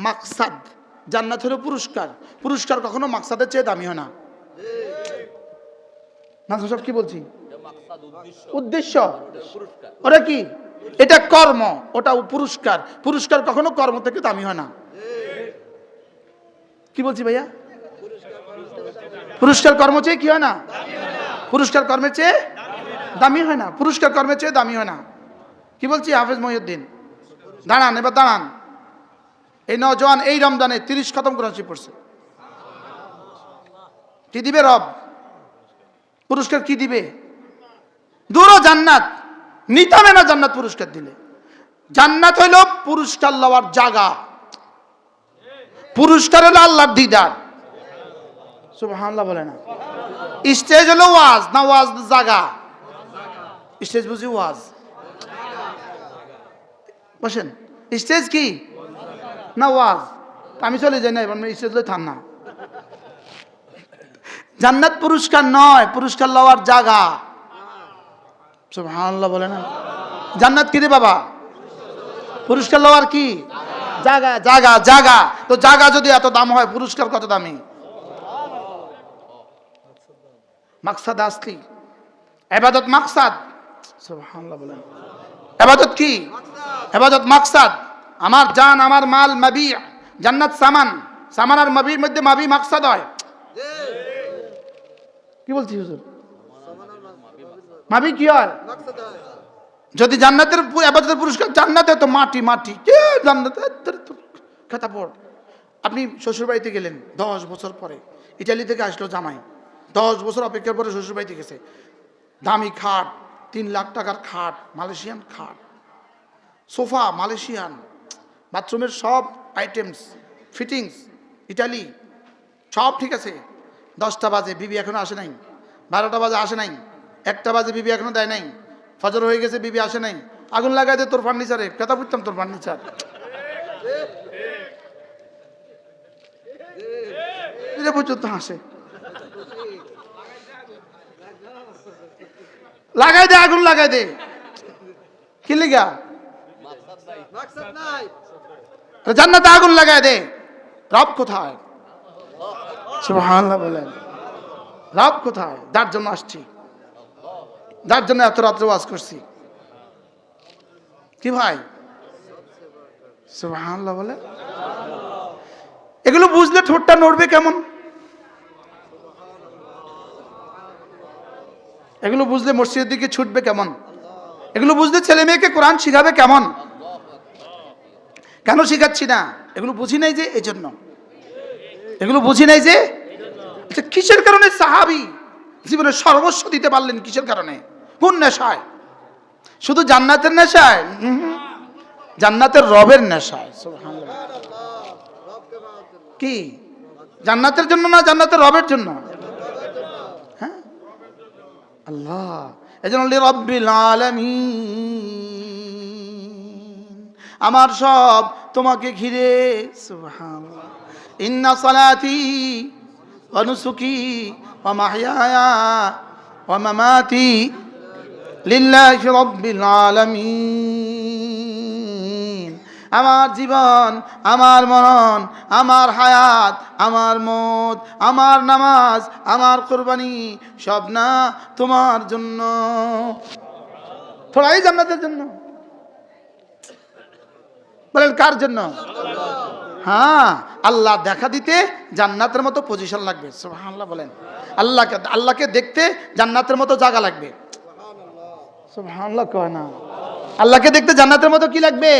মাকসাদ। জান্নাত হলো পুরস্কার, পুরস্কার কখনো মাকসাদের চেয়ে দামি হয় না। সব কি বলছি, উদ্দেশ্য, ওটা কি, এটা কর্ম, ওটা পুরস্কার, পুরস্কার কখনো কর্ম থেকে দামি হয় না। কি বলছি ভাইয়া, পুরস্কার কর্ম চেয়ে কি হয় না, পুরস্কার কর্মের চেয়ে দামি হয় না, পুরস্কার কর্মের চেয়ে দামি হয় না। কি বলছি হাফেজ মহিউদ্দিন, দাঁড়ান এবার দাঁড়ান। এই নওজোয়ান এই রমজানে 30 খতম কোরআন শরীফ পড়ছে, কি দিবে রব? পুরস্কার কি দিবে? দূরও জান্নাত নিতামে না, জান্নাত পুরস্কার দিলে। জান্নাত হইল পুরস্কার লওয়ার জায়গা, পুরস্কার হলো আল্লাহর দিদার, সুবহানাল্লাহ বলে না। স্টেজ হলো ওয়াজ না, ওয়াজ জায়গা, স্টেজ বুঝি ওয়াজ, বসেন। স্টেজ কি না ওয়াজ? আমি চলে যাই না, এবার স্টেজ লই থাম না। জান্নাত পুরস্কার নয়, পুরস্কার লওয়ার জায়গা, সুবহানাল্লাহ বলে না। জান্নাত কি রে বাবা? পুরস্কার লওয়ার কি জায়গা, জায়গা, জায়গা। তো জায়গা যদি এত দাম হয়, পুরস্কার কত দামি? মাকসাদ আসলি, ইবাদত মাকসাদ, সুবহানাল্লাহ বলেন। ইবাদত কি? ইবাদত মাকসাদ। আমার জান, আমার মাল মাবি, জান্নাত সামান। সামান আর মাবির মধ্যে মাবি মাকসাদ হয়। কি বলছি হুজুর? মাবি কি হয়? যদি জান্নাতের ইবাদতের পুরস্কার জান্নাতে, তো মাটি মাটি কে জান্নাতে কথা পড়। আপনি শ্বশুর বাড়িতে গেলেন 10 বছর পরে, ইটালি থেকে আসলো জামাই, 10 বছর অপেক্ষার পরে শ্বশুর বাড়িতে গেছে, দামি খাট, 3 লাখ টাকার খাট, মালয়েশিয়ান খাট, সোফা মালয়েশিয়ান, বাথরুমের সব আইটেমস ফিটিংস ইটালি, সব ঠিক আছে। 10টা বাজে, বিবি এখনো আসে নাই। 12টা বাজে আসে নাই। 1টা বাজে, বিবি এখনো দেয় নাই। ফজর হয়ে গেছে, বিবি আসে নাই। আগুন লাগাই দে তোর ফার্নিচারে, কথা বুঝতাম তোর ফার্নিচার। পর্যন্ত হাসে, লাগাই দে, আগুন লাগাই দে। কি লিগা? জান্নাতে আগুন লাগাই দে। রব কোথায়? সুবহানাল্লাহ বলেন। রব কোথায়? যার জন্য আসছি, যার জন্য এত রাত্রে ওয়াজ করছি। কি ভাই? সুবহানাল্লাহ বলেন। এগুলো বুঝলে ঠোঁটটা নড়বে কেমন? এগুলো বুঝলে মসজিদের দিকে ছুটবে কেমন? এগুলো বুঝলে ছেলে মেয়েকে কোরআন শিখাবে কেমন? কেন শিখাচ্ছি না? এগুলো বুঝি নাই যে, এই জন্য। এগুলো বুঝি নাই যে। আচ্ছা, কিসের কারণে সাহাবী জীবনে সর্বস্ব দিতে পারলেন? কিসের কারণে? কোন নেশায়? শুধু জান্নাতের নেশায়? জান্নাতের রবের নেশায়। সুবহানাল্লাহ। কি জান্নাতের জন্য না, জান্নাতের রবের জন্য? হ্যাঁ, আল্লাহ। এজন্য লিরাব্বিল আলামিন, আমার সব তোমাকে ঘিরে। সুবহানাল্লাহ। ইন্না সালাতি ওয়া নুসুকি ওয়া মাহইয়ায়া ওয়া মামাতি লিল্লাহি রাব্বিল আলামিন। আমার জীবন, আমার মরণ, আমার হায়াত, আমার মওত, আমার নামাজ, আমার কুরবানি সব না তোমার জন্য। থোড়াই জান্নাতের জন্য? বলেন কার জন্য? হ্যাঁ, আল্লাহ দেখা দিতে জান্নাতের মতো পজিশন লাগবে। সুবহানাল্লাহ বলেন। আল্লাহকে দেখতে জান্নাতের মতো জায়গা লাগবে। সুবহানাল্লাহ কয় না? আল্লাহকে দেখতে জান্নাতের মতো কি লাগবে?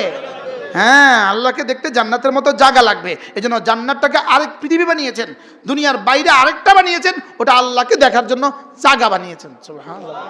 হ্যাঁ, আল্লাহকে দেখতে জান্নাতের মতো জায়গা লাগবে। এজন্য জান্নাতটাকে আরেক পৃথিবী বানিয়েছেন, দুনিয়ার বাইরে আরেকটা বানিয়েছেন, ওটা আল্লাহকে দেখার জন্য জায়গা বানিয়েছেন। সুবহানাল্লাহ।